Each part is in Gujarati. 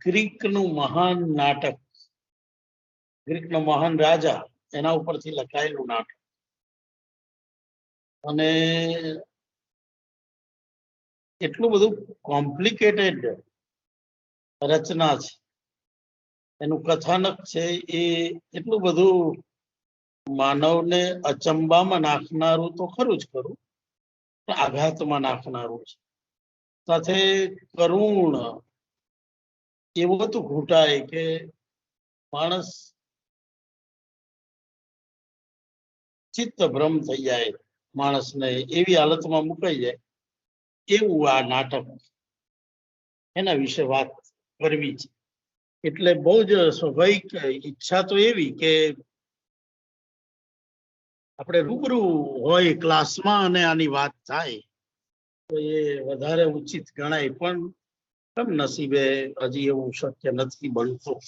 ગ્રીકનું મહાન નાટક, ગ્રીકનો મહાન રાજા, એના ઉપરથી લખાયેલું નાટક. અને એટલું બધું કોમ્પ્લિકેટેડ રચના છે, એનું કથાનક છે એ એટલું બધું માનવને અચંબામાં નાખનારું તો ખરું જ ખરું, પણ આઘાતમાં નાખનારું છે. સાથે કરુણ એવું હતું ઘૂંટાય કે માણસ ચિત્ત ભ્રમ થઈ જાય, માણસને એવી હાલતમાં મુકાઈ જાય એવું આ નાટક. એના વિશે વાત કરવી છે. એટલે બહુ જ સ્વાભાવિક ઈચ્છા તો એવી કે આપણે રૂબરૂ હોય ક્લાસમાં અને આની વાત થાય તો એ વધારે ઉચિત ગણાય, પણ કમનસીબે હજી એવું શક્ય નથી બનતું.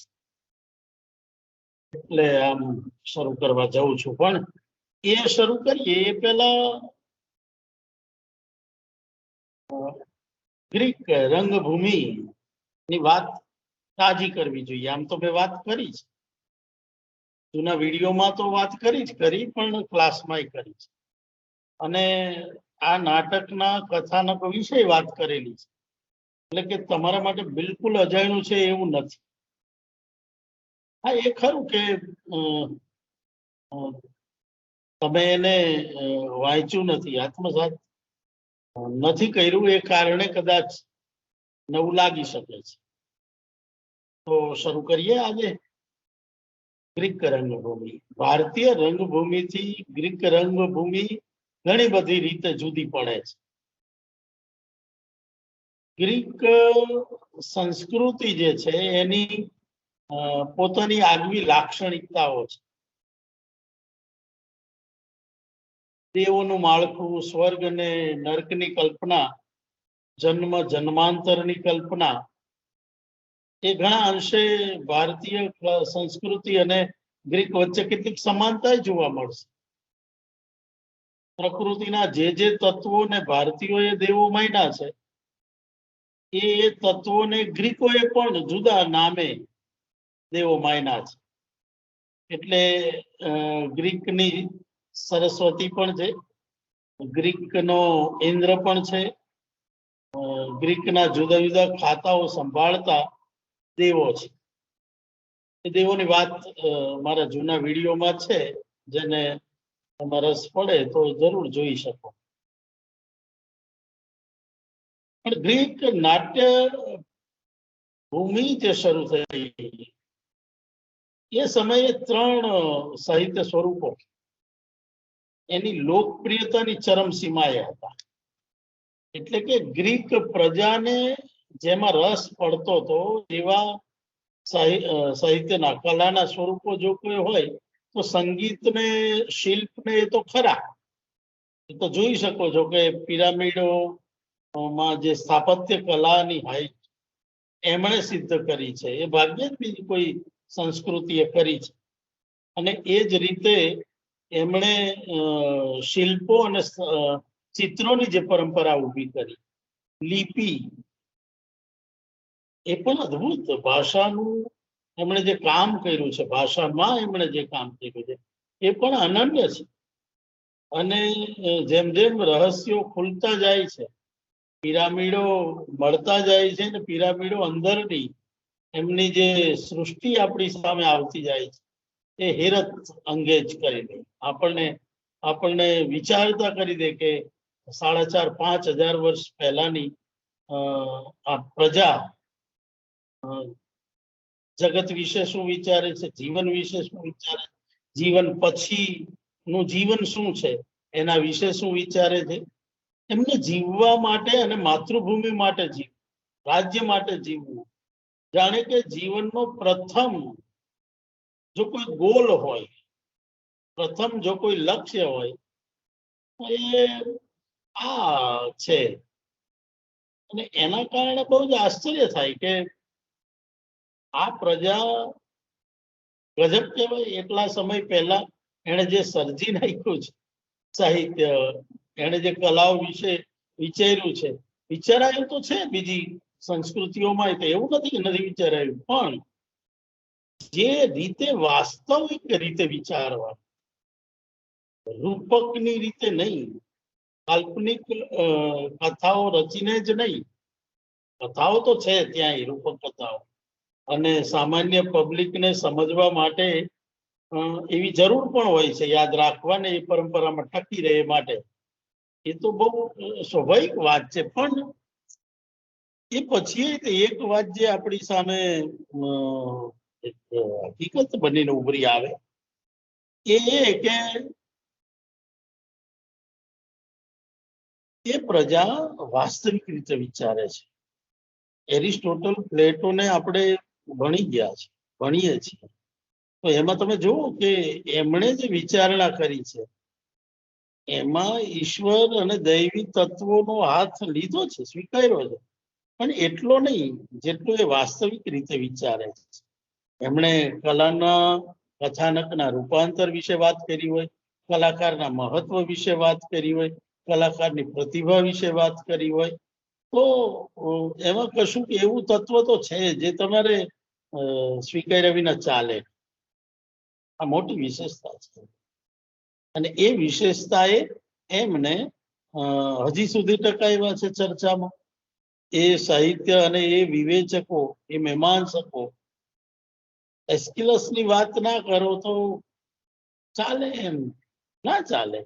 એટલે આમ શરૂ કરવા જાઉં છું. પણ એ શરૂ કરીએ એ પહેલા ગ્રીક રંગભૂમિ ની વાત તાજી કરવી જોઈએ. આમ તો મેં વાત કરી છે, જૂના વિડીયોમાં તો વાત કરી જ કરી, પણ ક્લાસમાં કરી છે. અને આ નાટકના કથાનક વિશે વાત કરેલી છે, એટલે કે તમારા માટે બિલકુલ અજાણ્યું છે એવું નથી. હા, એ ખરું કે તમે એને વાંચ્યું નથી, આત્મસાત નથી કર્યું, એ કારણે કદાચ નવું લાગી શકે છે. તો શરૂ કરીએ આજે. ગ્રીક રંગભૂમિ. ભારતીય રંગભૂમિથી ગ્રીક રંગભૂમિ ઘણી બધી રીતે જુદી પડે છે. ગ્રીક સંસ્કૃતિ જે છે એની પોતાની આગવી લાક્ષણિકતાઓ છે. દેવોનું માળખું, સ્વર્ગ અને નર્કની કલ્પના, જન્મ જન્માંતરની કલ્પના, એ ઘણા અંશે ભારતીય સંસ્કૃતિ અને ગ્રીક વચ્ચે કેટલીક સમાનતા જોવા મળશે. પ્રકૃતિના જે તત્વોને ભારતીયોએ દેવો માન્યા છે એ તત્વોને ગ્રીકોએ પણ જુદા નામે દેવો માન્યા છે. એટલે ગ્રીકની સરસ્વતી પણ છે, ગ્રીકનો ઇન્દ્ર પણ છે, ગ્રીકના જુદા જુદા ખાતાઓ સંભાળતા દેવો છે. એ દેવોની વાત મારા જૂના વિડીયોમાં છે, જેને તમારે રસ પડે તો જરૂર જોઈ શકો. પણ ગ્રીક નાટ્ય ભૂમિ જે શરૂ થઈ એ સમયે 3 સાહિત્ય સ્વરૂપો એની લોકપ્રિયતાની ચરમસીમાએ હતા. એટલે કે ગ્રીક પ્રજાને જેમાં રસ પડતો હતો એવા સાહિત્યના કલાના સ્વરૂપો જો કોઈ હોય તો સંગીતને, શિલ્પને એ તો ખરા. એ તો જોઈ શકો છો કે પિરામિડોમાં જે સ્થાપત્ય કલાની હાઈટ એમણે સિદ્ધ કરી છે, એ ભાગ્યે જ બીજી કોઈ સંસ્કૃતિએ કરી છે. અને એ જ રીતે એમણે શિલ્પો અને ચિત્રોની જે પરંપરા ઊભી કરી, લિપિ, એ પણ અદ્ભુત. ભાષાનું એમણે જે કામ કર્યું છે, ભાષામાં એમણે જે કામ કર્યું છે એ પણ અનન્ય છે. અને જેમ જેમ રહસ્યો ખુલતા જાય છે, પિરામિડો મળતા જાય છે ને પિરામિડો અંદરની એમની જે સૃષ્ટિ આપણી સામે આવતી જાય છે, એ હેરત અંગેજ કરી દે. આપણને વિચારતા કરી દે કે 4,500-5,000 વર્ષ પહેલાની આ પ્રજા જગત વિશે શું વિચારે છે, જીવન વિશે શું વિચારે, જીવન પછી નું જીવન શું છે એના વિશે શું વિચારે છે. એમને જીવવા માટે અને માતૃભૂમિ માટે જીવવું, રાજ્ય માટે જીવવું, જાણે કે જીવનનો પ્રથમ જો કોઈ ગોલ હોય, પ્રથમ જો કોઈ લક્ષ્ય હોય એ આ છે. અને એના કારણે બહુ જ આશ્ચર્ય થાય કે આ પ્રજા ગજબ કહેવાય. એટલા સમય પહેલા એને જે સર્જી નાખ્યું છે સાહિત્ય, એને જે કલાઓ વિશે વિચાર્યું છે, વિચારાયું તો છે બીજી સંસ્કૃતિઓમાં તો એવું નથી કે નથી વિચારાયું, પણ જે રીતે વાસ્તવિક રીતે વિચારવા, રૂપકની રીતે નહીં, કાલ્પનિક કથાઓ રચીને જ નહીં, કથાઓ તો છે ત્યાં રૂપક કથાઓ, અને સામાન્ય પબ્લિકને સમજવા માટે એવી જરૂર પણ હોય છે, યાદ રાખવાને એ પરંપરામાં ટકી રહે એ માટે. એ તો બહુ સ્વાભાવિક વાત છે, પણ એ પછી એક વાત જે આપણી સામે એક હકીકત બનીને ઉભરી આવે એ કે એ પ્રજા વાસ્તવિક રીતે વિચારે છે. એરિસ્ટોટલ, પ્લેટોને આપણે ભણી ગયા છે, ભણીએ છીએ, તો એમાં તમે જુઓ કે એમણે જે વિચારણા કરી છે એમાં ઈશ્વર અને દૈવી તત્વોનો હાથ લીધો છે, સ્વીકાર્યો છે, પણ એટલો નહીં જેટલો એ વાસ્તવિક રીતે વિચારે છે. એમણે કલાના, કથાનકના રૂપાંતર વિશે વાત કરી હોય, કલાકારના મહત્વ વિશે વાત કરી હોય, કલાકારની પ્રતિભા વિશે વાત કરી હોય, તો એમાં કશું એવું તત્વ તો છે જે તમારે સ્વીકાર્યા વિના ચાલે. આ મોટી વિશેષતા છે, અને એ વિશેષતાએ એમને હજી સુધી ટકાવ્યા છે ચર્ચામાં. એ સાહિત્ય અને એ વિવેચકો, એ મીમાંસકો એસ્કિલસની વાત ના કરો તો ચાલે, એમ ના ચાલે.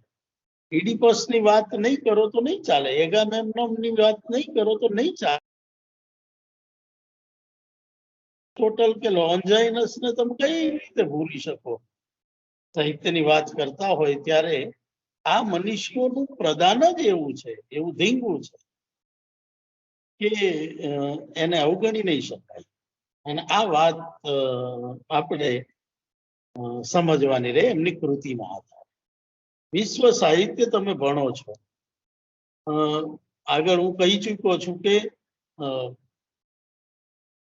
ઇડિપસની વાત નહીં કરો તો નહીં ચાલે, એગામેમ્નોનની વાત નહીં કરો તો નહીં ચાલે. ટોટલ કે લોન્જાઇનસને તમે કઈ રીતે ભૂલી શકો? સાહિત્યની વાત કરતા હોય ત્યારે આ મનુષ્યોનું પ્રદાન જ એવું છે, એવું ધીંગું છે કે એને અવગણી નહીં શકાય. અને આ વાત આપણે સમજવાની રહે એમની કૃતિના આધારે. વિશ્વ સાહિત્ય તમે ભણો છો, આગળ હું કહી ચૂક્યો છું કે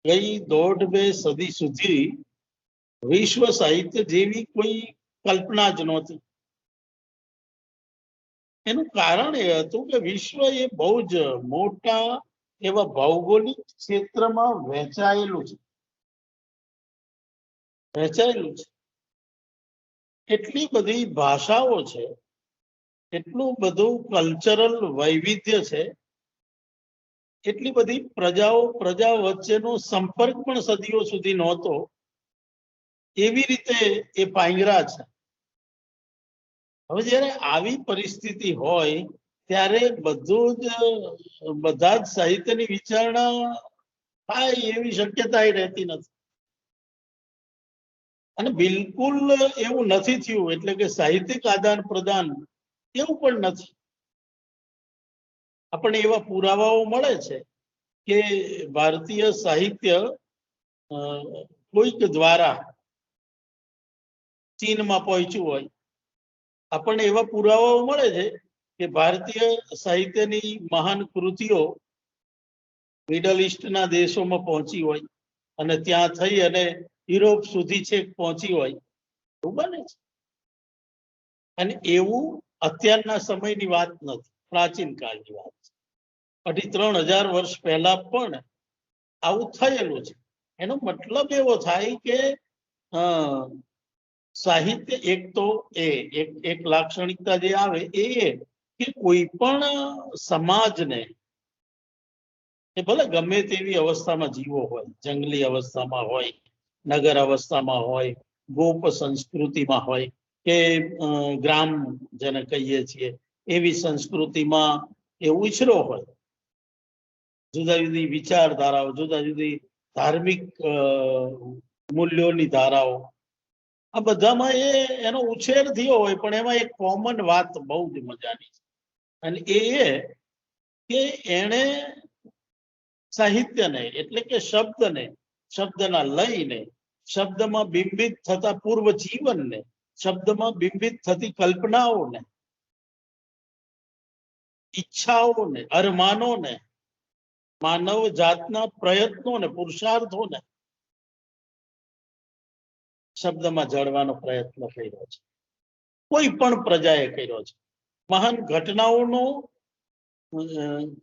ગઈ 1.5-2 સદી સુધી વિશ્વ સાહિત્ય જેવી કોઈ કલ્પના જ નહોતી. એનું કારણ એ હતું કે વિશ્વ એ બહુ જ મોટા એવા ભૌગોલિક ક્ષેત્રમાં વહેંચાયેલું છે. એટલી બધી ભાષાઓ છે, એટલું બધું કલ્ચરલ વૈવિધ્ય છે, એટલી બધી પ્રજા વચ્ચેનો સંપર્ક પણ સદીઓ સુધી નહોતો. એવી રીતે એ પાંગરા છે. હવે જ્યારે આવી પરિસ્થિતિ હોય ત્યારે બધા જ સાહિત્યની વિચારણા થાય એવી શક્યતા રહેતી નથી. અને બિલકુલ એવું નથી થયું, એટલે કે સાહિત્યિક આદાન પ્રદાન એવું પણ નથી. આપણને એવા પુરાવાઓ મળે છે કે ભારતીય સાહિત્ય કોઈક દ્વારા ચીનમાં પહોંચ્યું હોય. આપણને એવા પુરાવાઓ મળે છે કે ભારતીય સાહિત્યની મહાન કૃતિઓ મિડલ ઇસ્ટના દેશોમાં પહોંચી હોય અને ત્યાં થઈ અને યુરોપ સુધી છેક પહોંચી હોય, એવું બને છે. અને એવું અત્યારના સમયની વાત નથી, પ્રાચીન કાળની વાત છે. 2,500-3,000 વર્ષ પહેલા પણ આવું થયેલું છે. એનો મતલબ એવો થાય કે સાહિત્ય એક લાક્ષણિકતા જે આવે એ કે કોઈ પણ સમાજને એ ભલે ગમે તેવી અવસ્થામાં જીવો હોય, જંગલી અવસ્થામાં હોય, નગર અવસ્થામાં હોય, ગોપ સંસ્કૃતિમાં હોય કે ગ્રામ જેને કહીએ છીએ એવી સંસ્કૃતિમાં એ ઉછરો હોય, જુદા જુદી વિચારધારાઓ, જુદા જુદી ધાર્મિક મૂલ્યોની ધારાઓ, આ બધામાં એનો ઉછેર થયો હોય, પણ એમાં એક કોમન વાત બહુ જ મજાની છે, અને એ કે એણે સાહિત્યને એટલે કે શબ્દને, શબ્દના લયને, શબ્દમાં બિંબિત થતા પૂર્વ જીવનને, શબ્દમાં બિંબિત થતી કલ્પનાઓને, ઈચ્છાઓને, અરમાનોને, માનવ જાતના પ્રયત્નોને, પુરુષાર્થોને શબ્દમાં જળવાનો પ્રયત્ન કર્યો છે. કોઈ પણ પ્રજાએ કર્યો છે. મહાન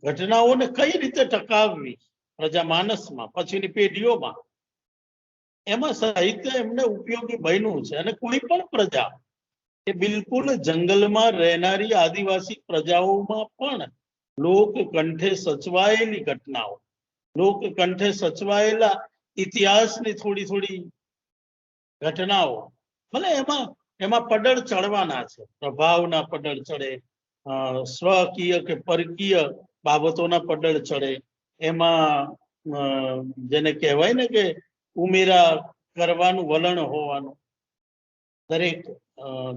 ઘટનાઓને કઈ રીતે ટકાવવી પ્રજામાનસમાં, પછીની પેઢીઓમાં એમાં સાહિત્ય એમને ઉપયોગી બન્યું છે. અને કોઈ પણ પ્રજા એ બિલકુલ જંગલમાં રહેનારી આદિવાસી પ્રજાઓમાં પણ લોકકંઠે સચવાયેલી ઘટનાઓ, લોકકંઠે સચવાયેલા ઇતિહાસની થોડી થોડી ઘટનાઓ, ભલે એમાં એમાં પડળ ચડવાના છે, પ્રભાવના પડળ ચડે, સ્વકીય કે પરકીય બાબતોના પડળ ચડે, એમાં જેને કહેવાય ને કે ઉમેરા કરવાનું વલણ હોવાનું. દરેક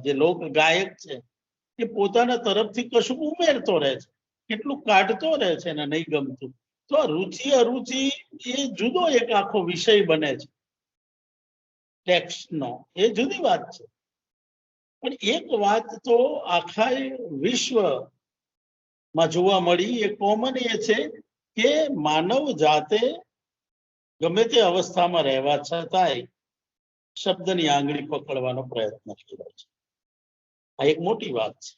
જે લોક ગાયક છે એ પોતાના તરફથી કશું ઉમેરતો રહે છે, કેટલું કાઢતો રહે છે ને નહીં ગમતું તો રુચિ અરુચિ એ જુદો એક આખો વિષય બને છે ટેક્સ્ટનો, એ જુદી વાત છે. પણ એક વાત તો આખા વિશ્વમાં જોવા મળી, એ કોમન એ છે કે માનવ જાતે ગમે તે અવસ્થામાં રહેવા છતાંય શબ્દની આંગળી પકડવાનો પ્રયત્ન કર્યો છે. આ એક મોટી વાત છે,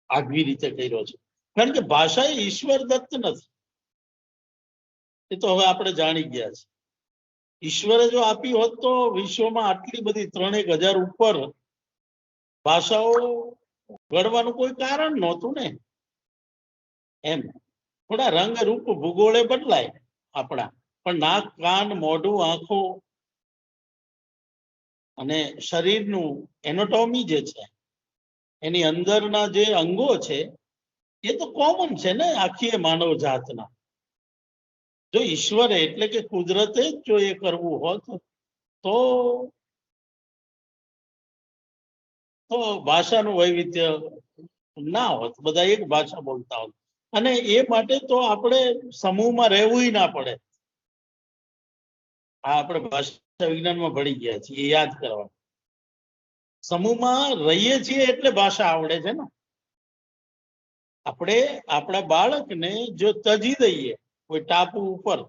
આગવી રીતે કર્યો છે. કારણ કે ભાષા એ ઈશ્વર દત્ત નથી, એ તો હવે આપણે જાણી ગયા છે. ઈશ્વરે જો આપી હોત તો વિશ્વમાં આટલી બધી 3000 ઉપર ભાષાઓ ઘડવાનું કોઈ કારણ નહોતું ને. એમ થોડા રંગ રૂપ ભૂગોળે બદલાય આપણા, પણ નાક કાન મોઢું આંખો અને શરીરનું એનાટોમી જે છે, એની અંદરના જે અંગો છે એ તો કોમન છે ને આખી માનવ જાતના. જો ઈશ્વરે એટલે કે કુદરતે જ જો એ કરવું હોત તો ભાષાનું વૈવિધ્ય ના હોત, બધા એક ભાષા બોલતા હોત. અને એ માટે તો આપણે સમૂહમાં રહેવું ના પડે. આ આપણે ભાષા વિજ્ઞાનમાં ભણી ગયા છીએ, એ યાદ કરવાનું. સમૂહમાં રહીએ છીએ એટલે ભાષા આવડે છે ને. આપણે આપણા બાળકને જો તજી દઈએ કોઈ ટાપુ ઉપર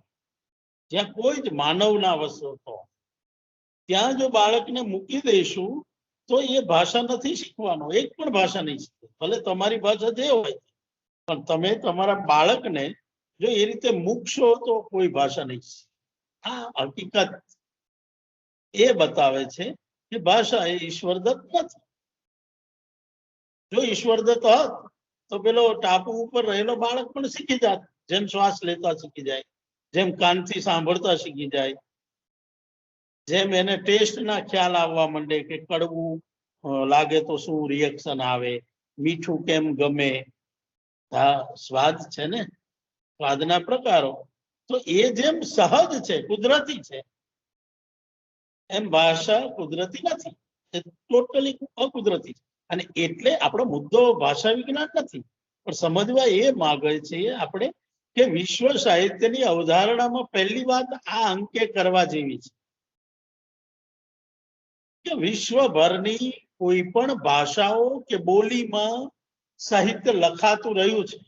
જ્યાં કોઈ જ માનવ ના વસતો, ત્યાં જો બાળકને મૂકી દઈશું તો એ ભાષા નથી શીખવાનો, એક પણ ભાષા નહીં શીખે. ભલે તમારી ભાષા જે હોય, પણ તમે તમારા બાળકને જો એ રીતે મૂકશો તો કોઈ ભાષા નહીં શીખે. આ હકીકત એ બતાવે છે કે ભાષા એ ઈશ્વરદત્ત નથી. જો ઈશ્વરદત્ત હોત તો પેલો ટાપુ ઉપર રહેલો બાળક પણ શીખી જાત, જેમ શ્વાસ લેતા શીખી જાય, જેમ કાનથી સાંભળતા શીખી જાય, જેમ એને ટેસ્ટ ના ખ્યાલ આવવા માંડે કે કડવું લાગે તો શું રિએક્શન આવે, મીઠું કેમ ગમે. હા, સ્વાદ છે ને, સ્વાદના પ્રકારો. તો એ જેમ સહજ છે, કુદરતી છે, એમ ભાષા કુદરતી નથી, એ ટોટલી અકુદરતી છે. અને એટલે આપણો મુદ્દો ભાષા વિજ્ઞાન નથી, પણ સમજવા એ માગે છે આપણે કે વિશ્વ સાહિત્યની અવધારણામાં પહેલી વાત આ અંકે કરવા જેવી છે કે વિશ્વભરની કોઈ પણ ભાષાઓ કે બોલીમાં સાહિત્ય લખાતું રહ્યું છે.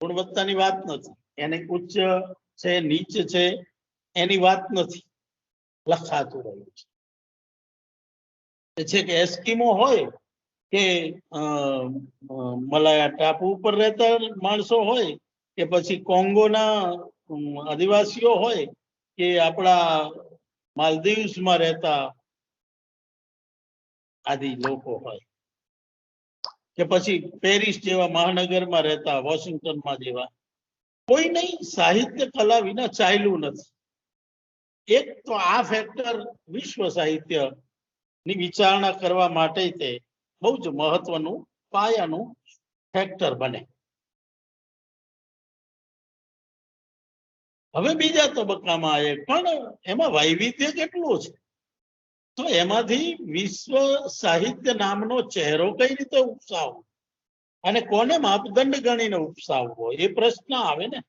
ગુણવત્તાની વાત નથી, એને ઉચ્ચ છે નીચ છે એની વાત નથી, લખાતું રહ્યું છે કે એસ્કિમો હોય કે મલાયા ટાપુ ઉપર રહેતા માણસો હોય કે પછી કોંગોના આદિવાસીઓ હોય કે આપણા માલદીવ્સમાં રહેતા આદિ લોકો હોય કે પછી પેરિસ જેવા મહાનગરમાં રહેતા, વોશિંગ્ટનમાં જેવા, કોઈ નહીં સાહિત્ય કલા વિના ચાલ્યું નથી. એક તો આ ફેક્ટર વિશ્વ સાહિત્ય ની વિચારણા કરવા માટે તે બહુ જ મહત્વનું પાયાનું ફેક્ટર બને. હવે બીજા તબક્કામાં આવે પણ એમાં વૈવિધ્ય કેટલું છે, તો એમાંથી વિશ્વ સાહિત્ય નામનો ચહેરો કઈ રીતે ઉપસાવવો અને કોને માપદંડ ગણીને ઉપસાવવો, એ પ્રશ્ન આવે ને.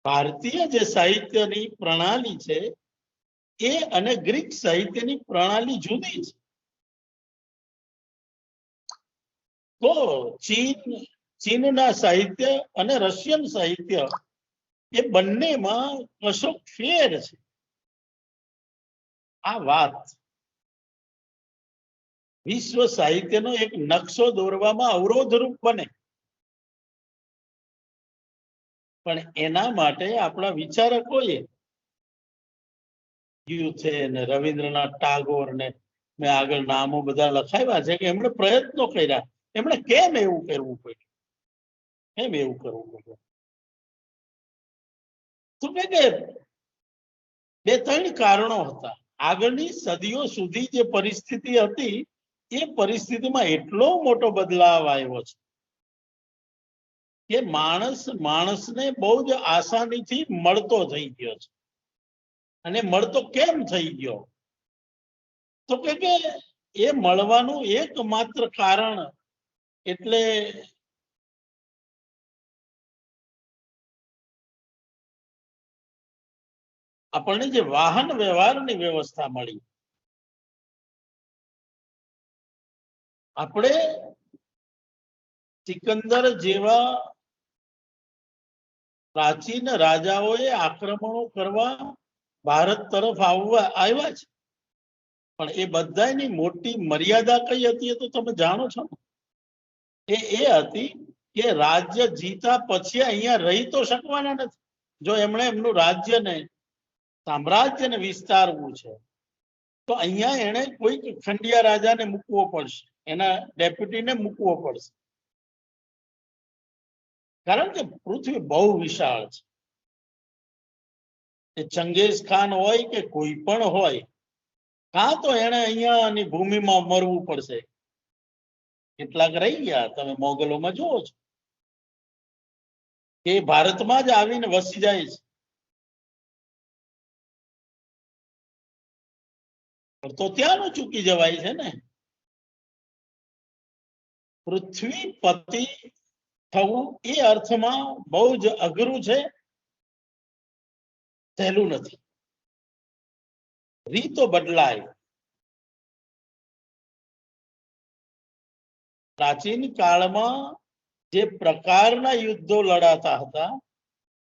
ભારતીય જે સાહિત્યની પ્રણાલી છે એ અને ગ્રીક સાહિત્યની પ્રણાલી જુદી છે. તો ચીનના સાહિત્ય અને રશિયન સાહિત્ય એ બંનેમાં કશો ફેર છે. આ વાત વિશ્વ સાહિત્યનો એક નકશો દોરવામાં અવરોધરૂપ બને. પણ એના માટે આપણા વિચારકોએ યુથે ને રવિન્દ્રનાથ ટાગોર ને મેં આગળ નામો બધા લખાવ્યા છે કે એમણે પ્રયત્નો કર્યા. એમણે કેમ એવું કરવું પડ્યું? કેમ એવું કરવું પડ્યું? તો કે 2-3 કારણો હતા. આગળની સદીઓ સુધી જે પરિસ્થિતિ હતી એ પરિસ્થિતિમાં એટલો મોટો બદલાવ આવ્યો છે કે માણસને બહુ જ આસાનીથી મળતો થઈ ગયો છે. અને મળતો કેમ થઈ ગયો? તો કે એ મળવાનું એકમાત્ર કારણ એટલે આપણને જે વાહન વ્યવહારની વ્યવસ્થા મળી. આપણે સિકંદર જેવા પ્રાચીન રાજાઓએ આક્રમણો કરવા ભારત તરફ આવ્યા છે, પણ એ બધાની મોટી મર્યાદા કઈ હતી એ તો તમે જાણો છો ને. એ હતી કે રાજ્ય જીતા પછી અહીંયા રહી તો શકવાના નથી. જો એમણે એમનું રાજ્યને સામ્રાજ્યને વિસ્તારવું છે તો અહીંયા એને કોઈક ખંડિયા રાજાને મૂકવો પડશે, એના ડેપ્યુટીને મૂકવો પડશે. કારણ કે પૃથ્વી બહુ વિશાળ છે. એ ચંગેઝ ખાન હોય કે કોઈ પણ હોય, કાં તો એને અહીંયાની ભૂમિમાં મરવું પડશે. કેટલાક રહી ગયા, તમે મોગલોમાં જુઓ છો કે ભારતમાં જ આવીને વસી જાય છે, તો ત્યાંનું ચૂકી જવાય છે ને. પૃથ્વી પતિ થવું એ અર્થમાં બહુ જ અઘરું છે, સહેલું નથી. રીતો બદલાય. પ્રાચીન કાળમાં જે પ્રકારના યુદ્ધો લડાતા હતા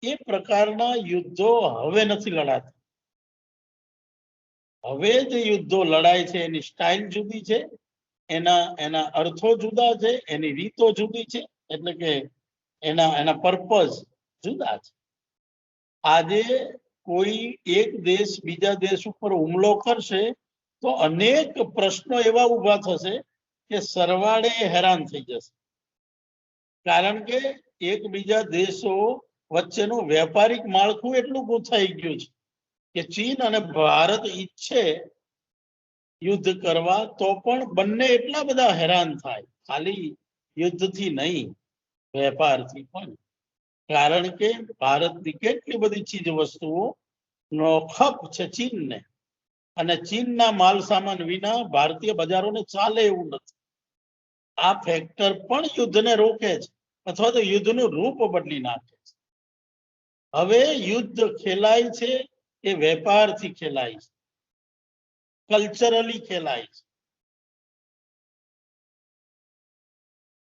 એ પ્રકારના યુદ્ધો હવે નથી લડાતા. હવે જે યુદ્ધો લડાય છે એની સ્ટાઇલ જુદી છે, એના અર્થો જુદા છે, એની રીતો જુદી છે, એટલે કે એના પર્પઝ જુદા છે. આજે કોઈ એક દેશ બીજા દેશ ઉપર હુમલો કરશે તો અનેક પ્રશ્નો એવા ઊભા થશે કે સરવાળે હેરાન થઈ જશે. કારણ કે એકબીજા દેશો વચ્ચેનું વેપારિક માળખું એટલું ગૂંથાઈ ગયું છે કે ચીન અને ભારત ઈચ્છે યુદ્ધ કરવા તો પણ બંને એટલા બધા હેરાન થાય, ખાલી યુદ્ધથી નહીં, વેપારથી પણ. કારણ કે ભારતની કેટલી બધી ચીજ વસ્તુઓ નો ખપ છે ચીનને, અને ચીનના માલ સામાન વિના ભારતીય બજારોને ચાલે એવું નથી. આ ફેક્ટર પણ યુદ્ધને રોકે છે અથવા તો યુદ્ધનું રૂપ બદલી નાખે છે. હવે યુદ્ધ ખેલાય છે એ વેપારથી ખેલાય છે, કલ્ચરલી ખેલાય છે.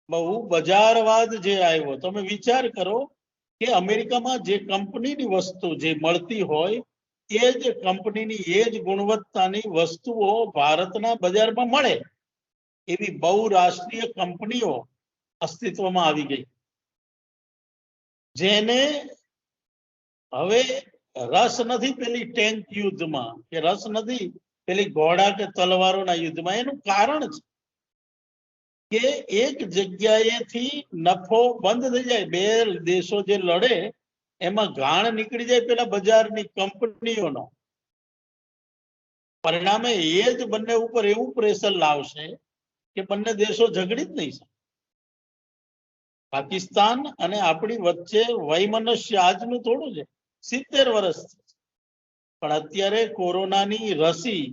બહુ બજારવાદ જે આવ્યો, તમે વિચાર કરો કે અમેરિકામાં જે કંપનીની વસ્તુ જે મળતી હોય એ જ કંપનીની એ જ ગુણવત્તાની વસ્તુઓ ભારતના બજારમાં મળે એવી બહુરાષ્ટ્રીય કંપનીઓ અસ્તિત્વમાં આવી ગઈ, જેને હવે રસ નથી પેલી ટેન્ક યુદ્ધમાં, કે રસ નથી પેલી ઘોડા કે તલવારોના યુદ્ધમાં. એનું કારણ છે કે એક જગ્યાએથી નફો બંધ થઈ જાય, બે દેશો જે લડે એમાં ગાણ નીકળી જાય પેલા બજારની કંપનીઓનો. પરિણામે એ જ બંને ઉપર એવું પ્રેશર લાવશે કે બંને દેશો ઝઘડી જ નહીં શકે. પાકિસ્તાન અને આપણી વચ્ચે વૈમનસ્ય આજનું થોડું છે, 70 વર્ષ, પણ અત્યારે કોરોનાની રસી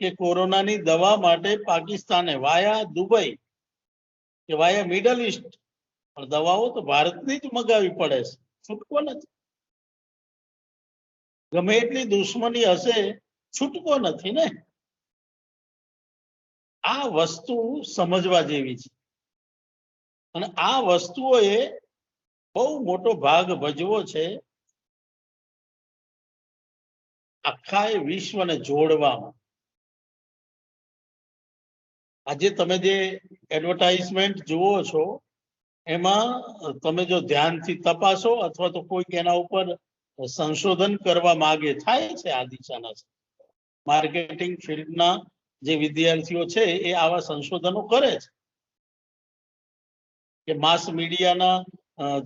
કે કોરોનાની દવા માટે પાકિસ્તાને વાયા દુબઈ કે વાયા મિડલ ઈસ્ટ, પણ દવાઓ તો ભારતની જ મગાવી પડે છે, છૂટકો નથી. ગમે એટલી દુશ્મની હશે, છૂટકો નથી ને. આ વસ્તુ સમજવા જેવી છે, અને આ વસ્તુઓએ બહુ મોટો ભાગ ભજવો છે આખા વિશ્વને જોડવામાં. આજે તમે જે એડવર્ટાઇઝમેન્ટ જુઓ છો એમાં તમે જો ધ્યાનથી તપાસો અથવા તો કોઈક એના ઉપર સંશોધન કરવા માંગે, થાય છે આ દિશાના માર્કેટિંગ ફિલ્ડના જે વિદ્યાર્થીઓ છે એ આવા સંશોધનો કરે છે કે માસ મીડિયાના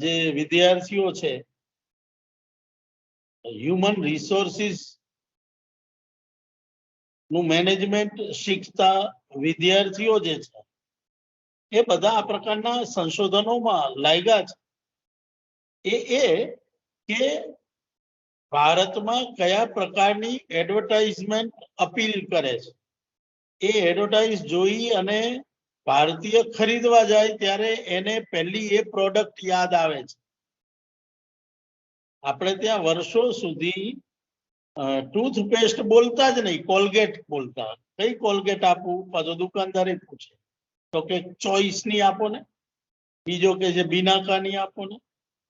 જે વિદ્યાર્થીઓ છે, હ્યુમન રિસોર્સિસ નું મેનેજમેન્ટ શીખતા વિદ્યાર્થીઓ જે છે એ બધા આ પ્રકારના સંશોધનોમાં લાગ્યા છે. એ કે ભારતમાં કયા પ્રકારની એડવર્ટાઇઝમેન્ટ અપીલ કરે છે, એ એડવર્ટાઇઝ જોઈ અને ભારતીય ખરીદવા જાય ત્યારે એને પહેલી એ પ્રોડક્ટ યાદ આવે છે. આપણે ત્યાં વર્ષો સુધી ટૂથપેસ્ટ બોલતા જ નહીં, કોલગેટ બોલતા. કઈ કોલગેટ આપવું, પાછો દુકાનદારે પૂછે તો કે ચોઈસ ની આપો ને, બીજો કે છે બિનાકાની આપો ને,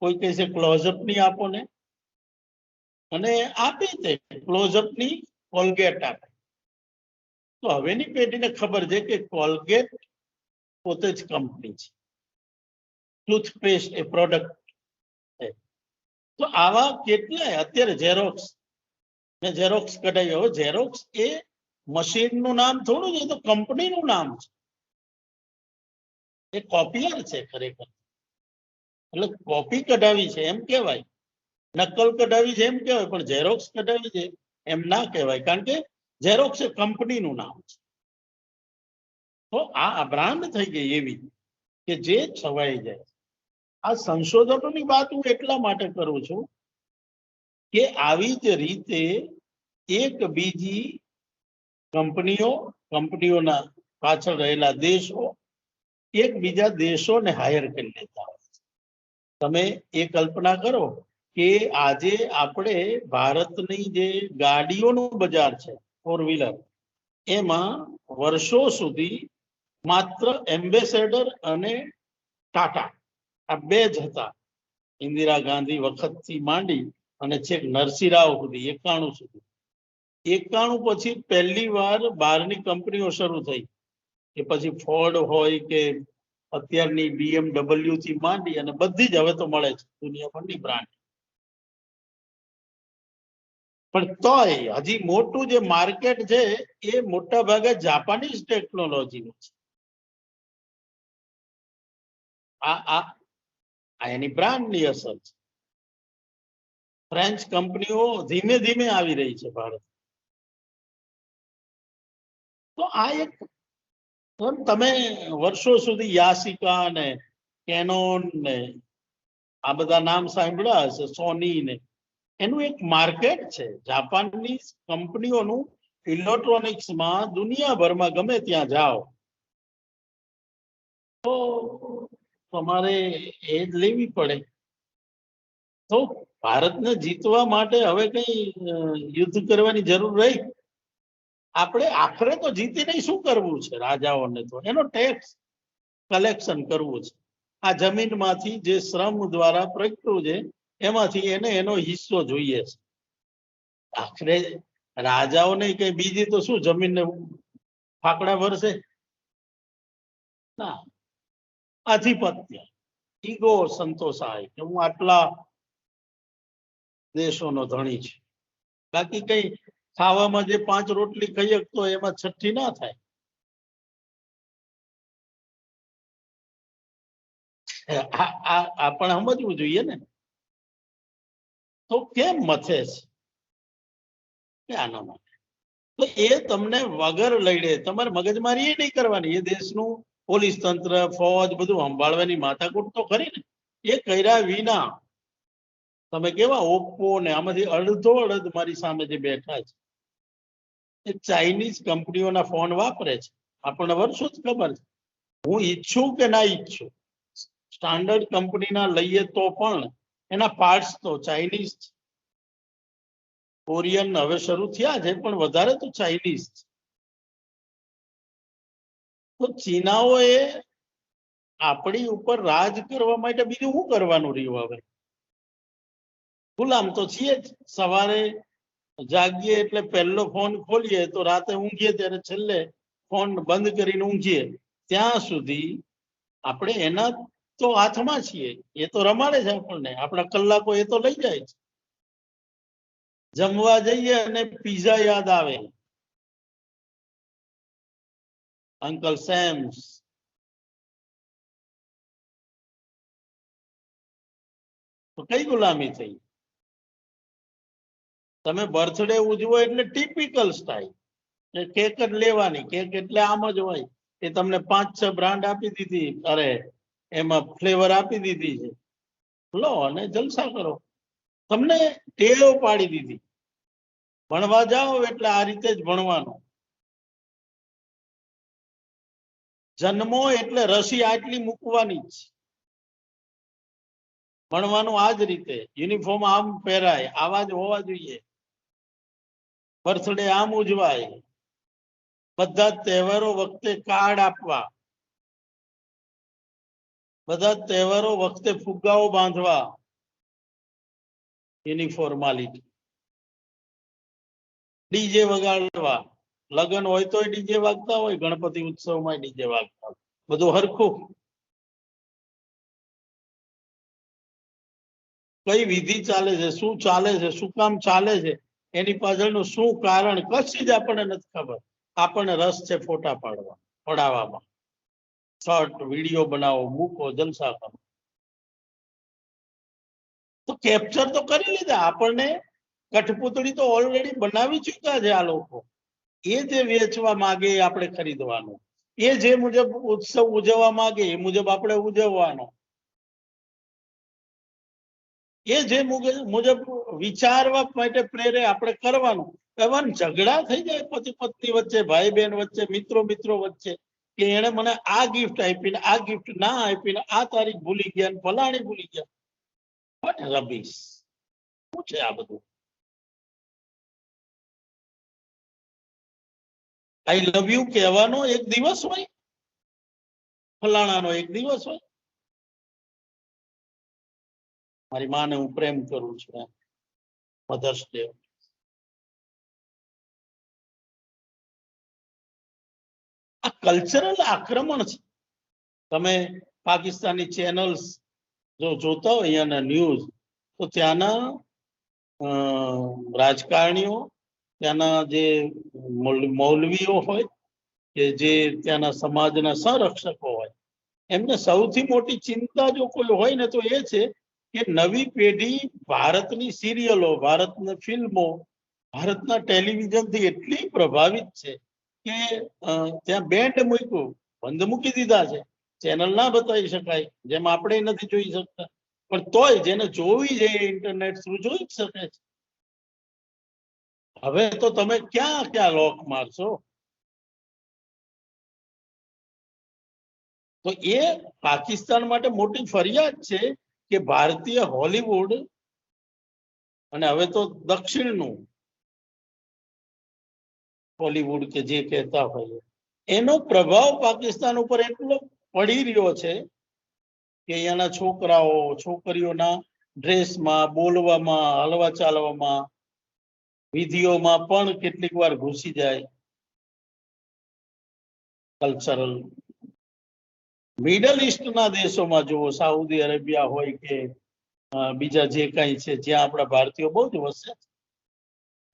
કોઈ કહે છે ક્લોઝઅપ ની આપો ને, અને આપી દે ક્લોઝઅપ ની કોલગેટ આપે. તો હવેની પેઢીને ખબર છે કે કોલગેટ પોતે જ કંપની છે, ટૂથપેસ્ટ એ પ્રોડક્ટ છે. તો આવા કેટલાય, અત્યારે ઝેરોક્સ કઢાવી. હવે ઝેરોક્સ એ મશીનનું નામ થોડું છે, તો કંપનીનું નામ છે. એ કોપિયર છે ખરેખર, એટલે કોપી કઢાવી છે એમ કહેવાય, નકલ કઢાવી છે એમ કહેવાય, પણ ઝેરોક્સ કઢાવી છે એમ ના કહેવાય, કારણ કે ઝેરોક્સ એ કંપનીનું નામ છે. તો આ બ્રાન્ડ થઈ ગઈ એવી કે જે છવાઈ જાય. આ સંશોધનોની વાત હું એટલા માટે કરું છું કે આવી જ રીતે એક બીજી કંપનીઓના પાછળ રહેલા દેશો એકબીજા દેશોને હાયર કરી લેતા હોય છે. તમે એ કલ્પના કરો કે આજે આપણે ભારતની જે ગાડીઓનું બજાર છે, 4-વ્હીલર, એમાં વર્ષો સુધી માત્ર એમ્બેસેડર અને ટાટા આ બે જ હતા. ઇન્દિરા ગાંધી વખતથી માંડી અને છેક નરસિંહ રાવ સુધી, 91 સુધી. 91 પછી પહેલી વાર બહારની કંપનીઓ શરૂ થઈ, કે પછી ફોર્ડ હોય કે અત્યારની BMW થી માંડી અને બધી જ હવે તો મળે છે દુનિયાભરની બ્રાન્ડ. પણ તોય હજી મોટું જે માર્કેટ છે એ મોટા ભાગે જાપાનીઝ ટેકનોલોજીનું છે. આ એની બ્રાન્ડની અસર છે. ફ્રેન્ચ કંપનીઓ ધીમે ધીમે આવી રહી છે ભારત. તો આ એક, તમે વર્ષો સુધી યાસિકા ને કેનોન ને આ બધા નામ સાંભળ્યા હશે, સોની ને, એનું એક માર્કેટ છે. જાપાનની કંપનીઓનું ઇલેક્ટ્રોનિક્સમાં દુનિયાભરમાં ગમે ત્યાં જાઓ તો તમારે એ જ લેવી પડે. તો ભારતને જીતવા માટે હવે કઈ યુદ્ધ કરવાની જરૂર રહી? આપણે આખરે તો જીતીને શું કરવું છે? રાજાઓને તો એનો ટેક્સ કલેક્શન કરવું છે. આ જમીનમાંથી જે શ્રમ દ્વારા પ્રગટ્યું છે એમાંથી એને એનો હિસ્સો જોઈએ છે. આખરે રાજાઓને કઈ બીજી તો શું જમીનને ફાકડા ભરશે? ના, આધિપત્ય, ઈગો સંતોષાય કે હું આટલા દેશોનો ધણી છે. બાકી કઈ ખાવામાં જે 5 રોટલી ખાઈ શકતો એમાં છઠ્ઠી ના થાય. આ પણ સમજવું જોઈએ ને. તો કેમ મથે છે આના માટે? તો એ તમને વગર લડે તમારે મગજમારી એ નહીં કરવાની. એ દેશનું પોલીસ તંત્ર, ફોજ બધું સંભાળવાની માથાકૂટ તો ખરી ને. એ કર્યા વિના તમે કેવા ઓપ્પો ને આમાંથી અડધો અડધ મારી સામે જે બેઠા છે એ ચાઇનીઝ કંપનીઓના ફોન વાપરે છે. આપણને વર્ષો જ ખબર છે. હું ઈચ્છું કે ના ઈચ્છું, સ્ટાન્ડર્ડ કંપનીના લઈએ તો પણ એના પાર્ટ્સ તો ચાઇનીઝ છે. કોરિયન હવે શરૂ થયા છે પણ વધારે તો ચાઇનીઝ છે. તો ચીનાઓએ આપણી ઉપર રાજ કરવા માટે બીજું શું કરવાનું રહ્યું? હવે ગુલામ તો છીએ જ. સવારે જાગીએ એટલે પહેલો ફોન ખોલીએ તો રાતે ઊંઘીએ ત્યારે છેલ્લે ફોન બંધ કરીને ઊંઘીએ ત્યાં સુધી આપણે એના તો હાથમાં છીએ, એ તો રમાડે છે આપણને, આપણા કલાકો એ તો લઈ જાય છે. જમવા જઈએ અને પીઝા યાદ આવે, અંકલ સેમ્સ, તો કઈ ગુલામી થઈ? તમે બર્થડે ઉજવો એટલે ટિપિકલ સ્ટાઇલ, કેક જ લેવાની, કેક એટલે આમ જ હોય કે તમને 5-6 બ્રાન્ડ આપી દીધી, અરે એમાં ફ્લેવર આપી દીધી છે, લો અને જલસા કરો. તમને ટેવ પાડી દીધી, ભણવા જાઓ એટલે આ રીતે જ ભણવાનું, જન્મો એટલે રસી આટલી મૂકવાની જ, ભણવાનું આ જ રીતે, યુનિફોર્મ આમ પહેરાય, આવા જ હોવા જોઈએ, બર્થડે આમ ઉજવાય, બધા તહેવારો વખતે કાર્ડ આપવા, બધા તહેવારો વખતે ફુગ્ગાઓ બાંધવા, યુનિફોર્માલિટી, ડીજે વગાડવા, લગ્ન હોય તોય ડીજે વાગતા હોય, ગણપતિ ઉત્સવમાં ડીજે વાગતા હોય, બધું હરખું. કઈ વિધિ ચાલે છે, શું ચાલે છે, શું કામ ચાલે છે, એની પાછળનું શું કારણ, કશી જ આપણને નથી ખબર. આપણને રસ છે ફોટા પાડવા, પડાવવામાં, શોર્ટ વિડીયો બનાવો, મૂકો, જલસા કરો. તો કેપ્ચર તો કરી લીધા, આપણને કઠપૂતળી તો ઓલરેડી બનાવી ચૂક્યા છે આ લોકો. એ જે વેચવા માંગે એ આપણે ખરીદવાનું, એ જે મુજબ ઉત્સવ ઉજવવા માંગે એ મુજબ આપણે ઉજવવાનો, એ જે મુજબ વિચારવા માટે પ્રેરે આપણે કરવાનું. એવા ઝઘડા થઈ જાય પતિ પત્ની વચ્ચે, ભાઈ બહેન વચ્ચે, મિત્રો વચ્ચે, કે એને મને આ ગિફ્ટ આપીને આ ગિફ્ટ ના આપીને આ તારીખ ભૂલી ગયા, ફલાણી ભૂલી ગયા. વોટ રબીશ, શું છે આ બધું? આઈ લવ યુ કહેવાનો એક દિવસ હોય, ફલાણાનો એક દિવસ હોય, મારી માને હું પ્રેમ કરું છું, મધર્સ ડે. આ કલ્ચરલ આક્રમણ છે. તમે પાકિસ્તાની ચેનલ્સ જો જોતા હોય અહીંયાના ન્યૂઝ, તો ત્યાંના રાજકારણીઓ, ત્યાંના જે મૌલવીઓ હોય કે જે ત્યાંના સમાજના સંરક્ષકો હોય, એમને સૌથી મોટી ચિંતા જો કોઈ હોય ને તો એ છે કે નવી પેઢી ભારતની સિરિયલો, ભારતની ફિલ્મો, ભારતના ટેલિવિઝનથી એટલી પ્રભાવિત છે કે ત્યાં બેન્ડ મૂક્યું, બંધ મૂકી દીધા છે, ચેનલ ના બતાવી શકાય, જેમ આપણે નથી જોઈ શકતા, પણ તોય જેને જોવી છે ઇન્ટરનેટ થ્રુ જોઈ જ શકે છે. હવે તો તમે ક્યાં ક્યાં લોક મારશો? તો એ પાકિસ્તાન માટે મોટી ફરિયાદ છે કે ભારતીય હોલીવુડ અને હવે તો દક્ષિણનું હોલીવુડ કે જે કહેતા હોય, એનો પ્રભાવ પાકિસ્તાન ઉપર એટલો પડી રહ્યો છે કે અહીંયાના છોકરાઓ છોકરીઓના ડ્રેસમાં, બોલવામાં, હલવા ચાલવામાં, વિધિઓમાં પણ કેટલીક વાર ઘૂસી જાય કલ્ચરલ. મિડલ ઇસ્ટના દેશોમાં જુઓ, સાઉદી અરેબિયા હોય કે બીજા જે કઈ છે જ્યાં આપણા ભારતીયો બહુ જ વસે,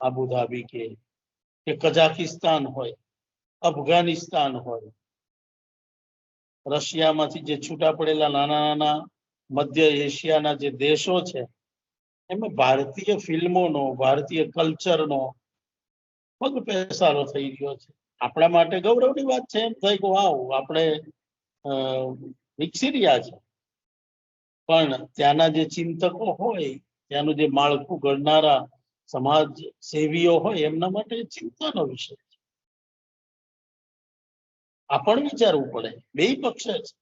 આબુધાબી કે કઝાકિસ્તાન હોય, અફઘાનિસ્તાન હોય, રશિયામાંથી જે છૂટા પડેલા નાના નાના મધ્ય એશિયાના જે દેશો છે, એમાં ભારતીય ફિલ્મોનો, ભારતીય કલ્ચરનો પગ પેસારો થઈ ગયો છે. આપણા માટે ગૌરવની વાત છે, એમ થાય કે વાવ, આપણે વિકસી રહ્યા છે. પણ ત્યાંના જે ચિંતકો હોય, ત્યાંનું જે માળખું ઘડનારા સમાજ સેવીઓ હોય, એમના માટે ચિંતાનો વિષય છે. આ પણ વિચારવું પડે, બે પક્ષે છે.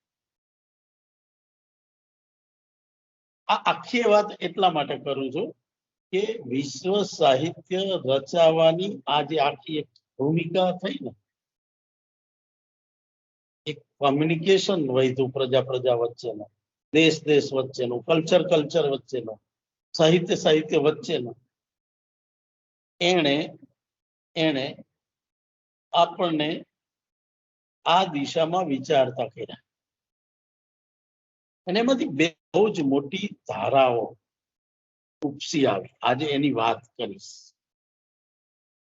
આ આખી વાત એટલા માટે કરું છું કે વિશ્વ સાહિત્ય રચાવાની આ જે આખી એક ભૂમિકા થઈ ને, એક કોમ્યુનિકેશન વધ્યું પ્રજા વચ્ચેનો, દેશ વચ્ચેનું, કલ્ચર વચ્ચેનો, સાહિત્ય વચ્ચેનો, એને આપણને આ દિશામાં વિચારતા કર્યા. અને એમાંથી બે બહુ જ મોટી ધારાઓ ઉપસી આવી. આજે એની વાત કરીશ.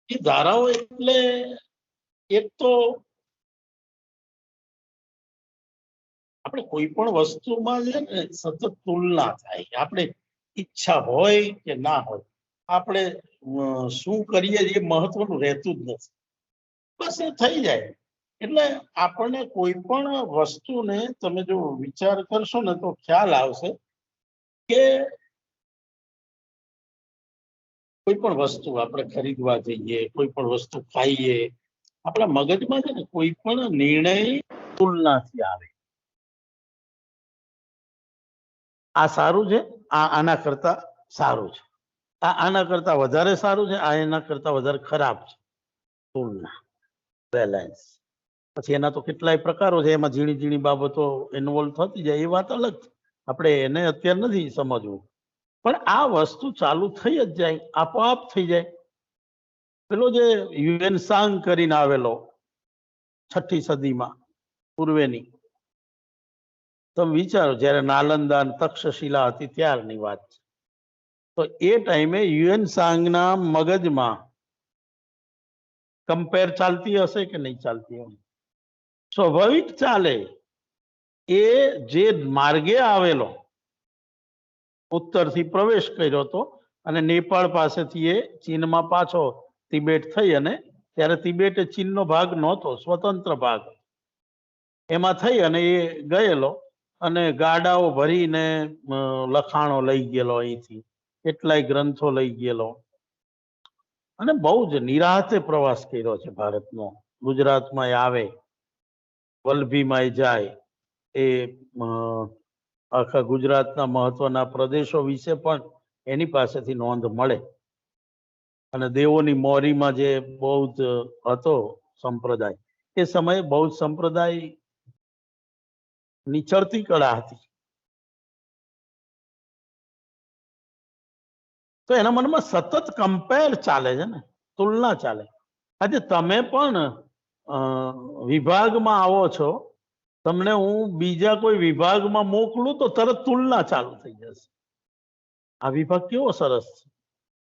એ ધારાઓ એટલે એક તો આપણે કોઈ પણ વસ્તુમાં છે ને સતત તુલના થાય. આપણે ઈચ્છા હોય કે ના હોય, આપણે શું કરીએ એ મહત્વનું રહેતું જ નથી. બસ એ થઈ જાય. એટલે આપણને કોઈ પણ વસ્તુને તમે જો વિચાર કરશો ને તો ખ્યાલ આવશે કે કોઈ પણ વસ્તુ આપણે ખરીદવા જઈએ, કોઈ પણ વસ્તુ ખાઈએ, આપણા મગજમાં છે ને કોઈ પણ નિર્ણય તુલનાથી આવે. આ સારું છે, આ આના કરતા સારું છે, આ આના કરતા વધારે સારું છે, આ એના કરતા વધારે ખરાબ છે. તુલના, બેલેન્સ. પછી એના તો કેટલાય પ્રકારો છે, એમાં ઝીણી ઝીણી બાબતો ઇન્વોલ્વ થતી જાય, એ વાત અલગ છે. આપણે એને અત્યારે નથી સમજવું, પણ આ વસ્તુ ચાલુ થઈ જ જાય, આપોઆપ થઈ જાય. પેલો જે યુએન સાંગ કરીને આવેલો 6ઠી સદીમાં પૂર્વેની, તમે વિચારો જયારે નાલંદા તક્ષશિલા હતી ત્યારની વાત છે. તો એ ટાઈમે યુએન સાંગના મગજમાં કમ્પેર ચાલતી હશે કે નહીં ચાલતી હોય? સ્વાભાવિક ચાલે. એ જે માર્ગે આવેલો ઉત્તરથી પ્રવેશ કર્યો હતો અને નેપાળ પાસેથી એ ચીનમાં પાછો તિબેટ થઈ, અને ત્યારે તિબેટ એ ચીનનો ભાગ નહોતો, સ્વતંત્ર ભાગ. એમાં થઈ અને એ ગયેલો અને ગાડાઓ ભરીને લખાણો લઈ ગયેલો અહીંથી, કેટલાય ગ્રંથો લઈ ગયેલો, અને બહુ જ નિરાતે પ્રવાસ કર્યો છે ભારતનો. ગુજરાતમાં આવે, વલભીમાં જાય, એ આખા ગુજરાતના મહત્વના પ્રદેશો વિશે પણ એની પાસેથી નોંધ મળે. અને દેવોની મોરીમાં જે બૌદ્ધ હતો સંપ્રદાય, એ સમયે બૌદ્ધ સંપ્રદાય ની ચડતી કળા હતી. તો એના મનમાં સતત કમ્પેર ચાલે છે ને, તુલના ચાલે. આજે તમે પણ વિભાગમાં આવો છો, તમને હું બીજા કોઈ વિભાગમાં મોકલું તો તરત તુલના ચાલુ થઈ જશે. આ વિભાગ કેવો સરસ છે,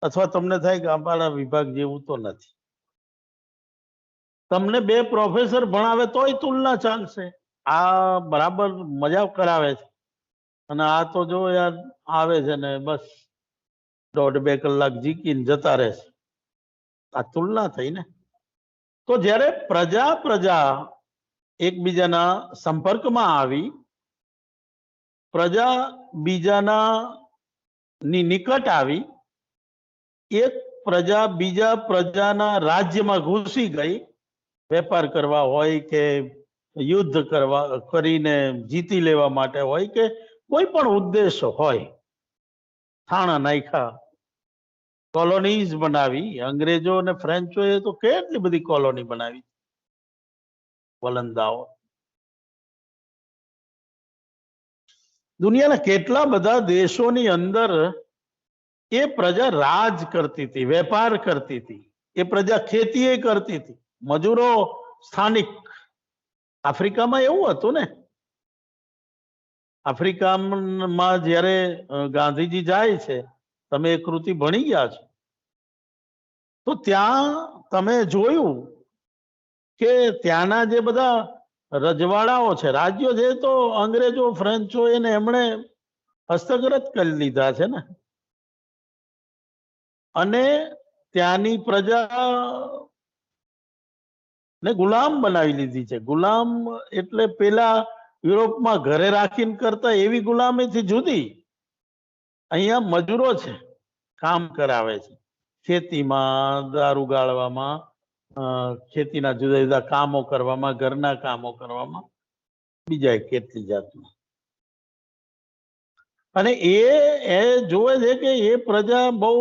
અથવા તમને થાય કે અમારા વિભાગ જેવું તો નથી. તમને બે પ્રોફેસર ભણાવે તોય તુલના ચાલશે. આ બરાબર મજા કરાવે છે, અને આ તો જો યાર આવે છે ને બસ 1.5-2 કલાક જીકીને જતા રહેશે. આ તુલના થઈ ને. તો જ્યારે પ્રજા એકબીજાના સંપર્કમાં આવી, પ્રજા બીજાના ની નિકટ આવી, એક પ્રજા બીજા પ્રજાના રાજ્યમાં ઘૂસી ગઈ, વેપાર કરવા હોય કે યુદ્ધ કરીને જીતી લેવા માટે હોય કે કોઈ પણ ઉદ્દેશ હોય, થાણા નાખ્યા, કોલોનીઝ બનાવી. અંગ્રેજો અને ફ્રેન્ચોએ તો કેટલી બધી કોલોની બનાવી, વલંદાઓ. દુનિયાના કેટલા બધા દેશોની અંદર એ પ્રજા રાજ કરતી હતી, વેપાર કરતી હતી, એ પ્રજા ખેતી કરતી હતી, મજૂરો સ્થાનિક. આફ્રિકામાં એવું હતું ને. આફ્રિકામાં જ્યારે ગાંધીજી જાય છે, તમે એ કૃતિ ભણી ગયા છો, તો ત્યાં તમે જોયું કે ત્યાંના જે બધા રજવાડાઓ છે, રાજ્યો છે, તો અંગ્રેજો ફ્રેન્ચો એને એમણે હસ્તગત કરી લીધા છે ને. અને ત્યાંની પ્રજા ને ગુલામ બનાવી લીધી છે. ગુલામ એટલે પેલા યુરોપમાં ઘરે રાખીને કરતા એવી ગુલામીથી જુદી. અહીંયા મજૂરો છે, કામ કરાવે છે, ખેતીમાં, દારૂ ગાળવામાં, ખેતીના જુદા જુદા કામો કરવામાં, ઘરના કામો કરવામાં, બીજા કેટલી જાતનું. અને એ જોવે છે કે એ પ્રજા બહુ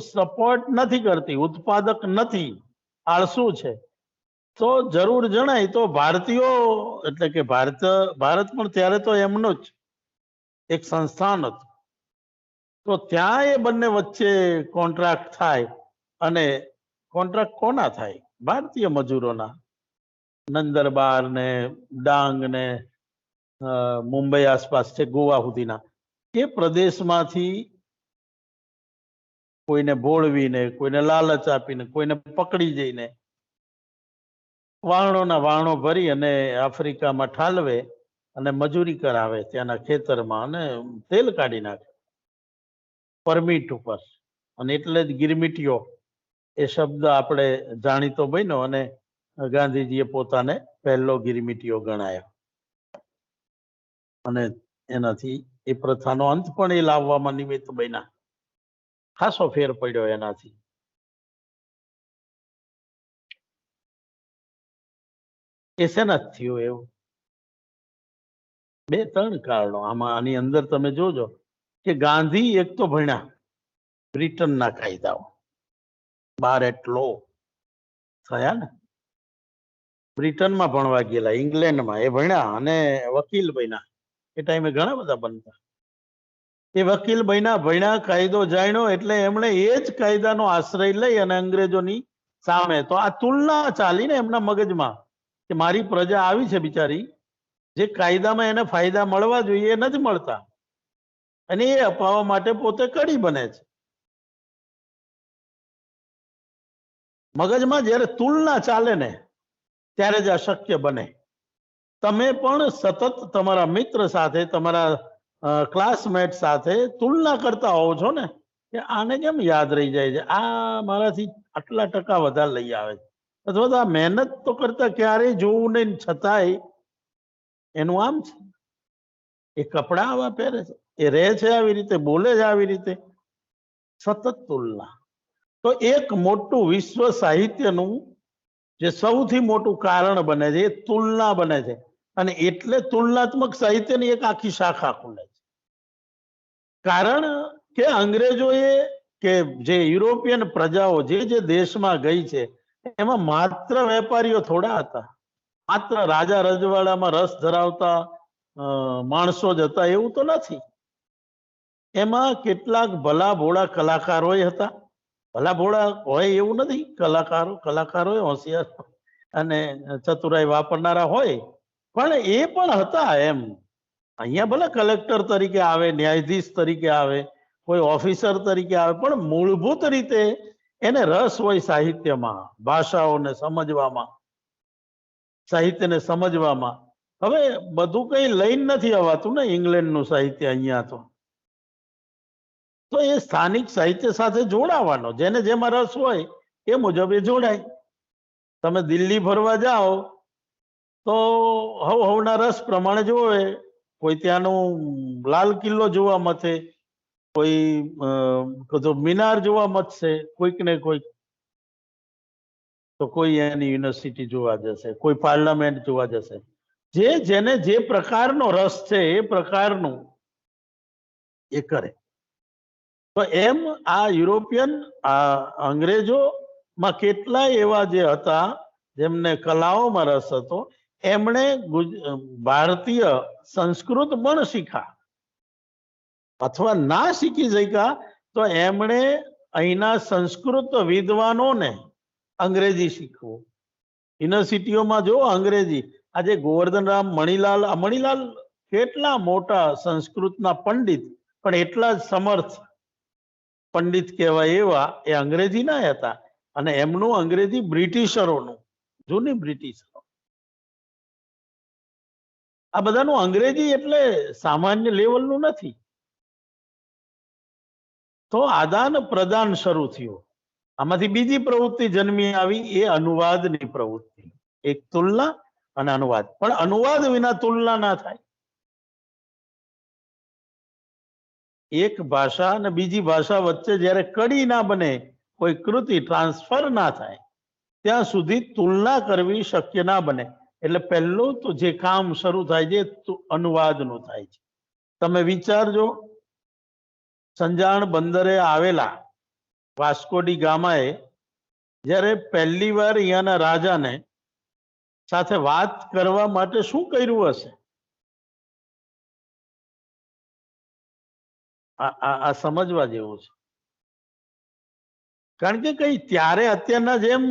સપોર્ટ નથી કરતી, ઉત્પાદક નથી, આળસુ છે. તો જરૂર જણાય તો ભારતીયો, એટલે કે ભારત પણ ત્યારે તો એમનું જ એક સંસ્થાન હતું. તો ત્યાં એ બંને વચ્ચે કોન્ટ્રાક્ટ થાય, અને કોન્ટ્રાક્ટ કોના થાય? ભારતીય મજૂરોના. નંદરબાર ને ડાંગ ને મુંબઈ આસપાસ છે, ગોવા સુધીના એ પ્રદેશમાંથી કોઈને ભોળવીને, કોઈને લાલચ આપીને, કોઈને પકડી જઈને વાહણોના વાહણો ભરી અને આફ્રિકામાં ઠાલવે અને મજૂરી કરાવે ત્યાંના ખેતરમાં અને તેલ કાઢી નાખે પરમિટ ઉપર. અને એટલે જ ગિરમિટીઓ એ શબ્દ આપણે જાણીતો બન્યો અને ગાંધીજીએ પોતાને પહેલો ગિરમિટીઓ ગણાયો અને એનાથી એ પ્રથાનો અંત પણ એ લાવવામાં નિમિત્ત બન્યા. ખાસો ફેર પડ્યો એનાથી. એ શેના જ થયું એવું? બે ત્રણ કારણો આમાં. આની અંદર તમે જોજો કે ગાંધી એક તો ભણ્યા બ્રિટનના કાયદાઓ, બાર એટ લો થયા ને, બ્રિટનમાં ભણવા ગયેલા, ઇંગ્લેન્ડમાં એ ભણ્યા અને વકીલ બન્યા. એ ટાઈમે ઘણા બધા બનતા. એ વકીલ બન્યા, ભણ્યા, કાયદો જાણ્યો એટલે એમણે એ જ કાયદાનો આશ્રય લઈ અને અંગ્રેજોની સામે તો આ તુલના ચાલી ને એમના મગજમાં કે મારી પ્રજા આવી છે બિચારી, જે કાયદામાં એને ફાયદા મળવા જોઈએ એ નથી મળતા અને એ અપાવવા માટે પોતે કડી બને છે. મગજમાં જ્યારે તુલના ચાલે ને ત્યારે જ આ શક્ય બને. તમે પણ સતત તમારા મિત્ર સાથે, તમારા ક્લાસમેટ સાથે તુલના કરતા હોવ છો ને કે આને કેમ યાદ રહી જાય છે, આ મારાથી આટલા ટકા વધારે લઈ આવે છે, અથવા તો આ મહેનત તો કરતા ક્યારેય જોવું નહીં છતાંય એનું આમ છે, એ કપડા આવા પહેરે છે, એ રહે છે આવી રીતે, બોલે છે આવી રીતે. સતત તુલના તો એક મોટું વિશ્વ સાહિત્યનું જે સૌથી મોટું કારણ બને છે એ તુલના બને છે. અને એટલે તુલનાત્મક સાહિત્યની એક આખી શાખા ખુલે છે. કારણ કે અંગ્રેજોએ કે જે યુરોપિયન પ્રજાઓ જે દેશમાં ગઈ છે એમાં માત્ર વેપારીઓ થોડા હતા, માત્ર રાજા રજવાડામાં રસ ધરાવતા માણસો જ હતા એવું તો નથી. એમાં કેટલાક ભલા ભોળા કલાકારો હતા. ભલા ભોળા હોય એવું નથી, કલાકારો હોશિયાર અને ચતુરાઈ વાપરનારા હોય, પણ એ પણ હતા. એમ અહીંયા ભલે કલેક્ટર તરીકે આવે, ન્યાયાધીશ તરીકે આવે, કોઈ ઓફિસર તરીકે આવે, પણ મૂળભૂત રીતે એને રસ હોય સાહિત્યમાં, ભાષાઓને સમજવામાં, સાહિત્યને સમજવામાં. હવે બધું કઈ લઈને નથી અવાતું ને ઇંગ્લેન્ડનું સાહિત્ય અહીંયા તો એ સ્થાનિક સાહિત્ય સાથે જોડાવાનો, જેને જેમાં રસ હોય એ મુજબ એ જોડાય. તમે દિલ્હી ફરવા જાઓ તો હવના રસ પ્રમાણે જોવે. કોઈ ત્યાંનું લાલ કિલ્લો જોવા મથે, કોઈ મિનાર જોવા મથશે, કોઈક ને કોઈક. તો કોઈ એની યુનિવર્સિટી જોવા જશે, કોઈ પાર્લામેન્ટ જોવા જશે. જેને જે પ્રકારનો રસ છે એ પ્રકારનું એ કરે. તો એમ આ યુરોપિયન અંગ્રેજોમાં કેટલાય એવા જે હતા જેમને કલાઓમાં રસ હતો, એમણે ભારતીય સંસ્કૃત પણ શીખ્યા, અથવા ના શીખી શક્યા તો એમણે અહીંના સંસ્કૃત વિદ્વાનોને અંગ્રેજી શીખવું. યુનિવર્સિટીઓમાં જો અંગ્રેજી, આજે ગોવર્ધનરામ મણિલાલ કેટલા મોટા સંસ્કૃતના પંડિત, પણ એટલા જ સમર્થ પંડિત કહેવાય એવા એ અંગ્રેજી ના હતા. અને એમનું અંગ્રેજી બ્રિટિશરોનું, જૂની બ્રિટિશરો. આ બધાનું અંગ્રેજી એટલે સામાન્ય લેવલનું નથી. તો આદાન પ્રદાન શરૂ થયું. આમાંથી બીજી પ્રવૃત્તિ જન્મી આવી, એ અનુવાદની પ્રવૃત્તિ. એક તુલના અને અનુવાદ. પણ અનુવાદ વિના તુલના ના થાય. એક ભાષા અને બીજી ભાષા વચ્ચે જ્યારે કડી ના બને, કોઈ કૃતિ ટ્રાન્સફર ના થાય, ત્યાં સુધી તુલના કરવી શક્ય ના બને. એટલે પહેલું તો જે કામ શરૂ થાય છે અનુવાદનું થાય છે. તમે વિચારજો, સંજાણ બંદરે આવેલા વાસ્કો ડી ગામાએ જ્યારે પહેલી વાર અહીંયાના રાજાને સાથે વાત કરવા માટે શું કર્યું હશે? આ સમજવા જેવું છે. કારણ કે કઈ ત્યારે અત્યારના જેમ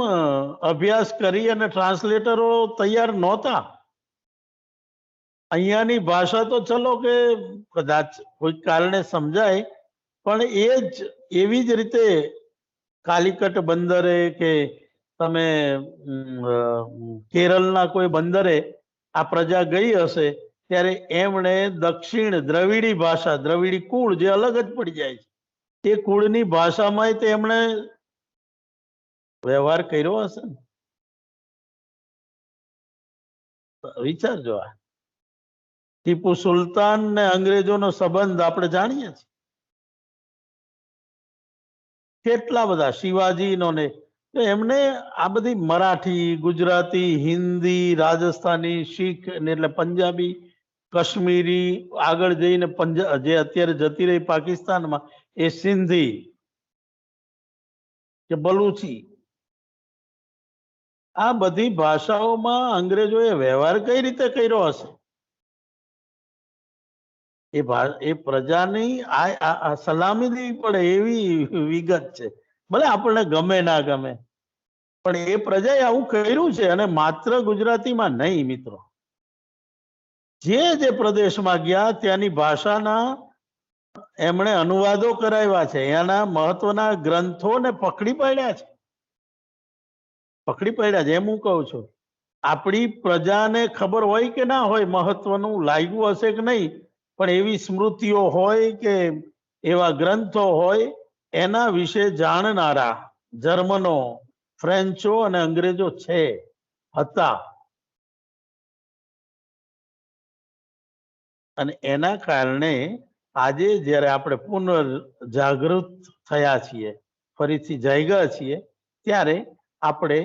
અભ્યાસ કરી અને ટ્રાન્સલેટરો તૈયાર નહોતા. અહીંયાની ભાષા તો ચલો કે કદાચ કોઈ કારણે સમજાય, પણ એ જ એવી જ રીતે કાલિકટ બંદરે કે તમે કેરળના કોઈ બંદરે આ પ્રજા ગઈ હશે ત્યારે એમણે દક્ષિણ દ્રવિડી ભાષા, દ્રવિડી કુળ જે અલગ જ પડી જાય છે, એ કુળની ભાષામાં તે એમણે વ્યવહાર કર્યો હશે ને. વિચારજો, આ ટીપુ સુલતાન ને અંગ્રેજોનો સંબંધ આપણે જાણીએ છીએ, કેટલા બધા શિવાજીનો ને. તો એમને આ બધી મરાઠી, ગુજરાતી, હિન્દી, રાજસ્થાની, શીખ એટલે પંજાબી, કશ્મીરી, આગળ જઈને જે અત્યારે જતી રહી પાકિસ્તાનમાં એ સિંધી કે બલુચી, આ બધી ભાષાઓમાં અંગ્રેજોએ વ્યવહાર કઈ રીતે કર્યો હશે? એ પ્રજાની આ સલામી દેવી પડે એવી વિગત છે. ભલે આપણને ગમે ના ગમે, પણ એ પ્રજાએ આવું કર્યું છે. અને માત્ર ગુજરાતીમાં નહીં મિત્રો, જે પ્રદેશમાં ગયા ત્યાંની ભાષાના એમણે અનુવાદો કરાવ્યા છે, એના મહત્વના ગ્રંથોને પકડી પાડ્યા છે. એમ હું કહું છું, આપણી પ્રજાને ખબર હોય કે ના હોય, મહત્વનું લાગ્યું હશે કે નહીં, પણ એવી સ્મૃતિઓ હોય કે એવા ગ્રંથો હોય, એના વિશે જાણનારા જર્મનો, ફ્રેન્ચો અને અંગ્રેજો હતા. અને એના કારણે આજે જ્યારે આપણે પુનર્જાગૃત થયા છીએ, ફરીથી જાગ્યા છીએ, ત્યારે આપણે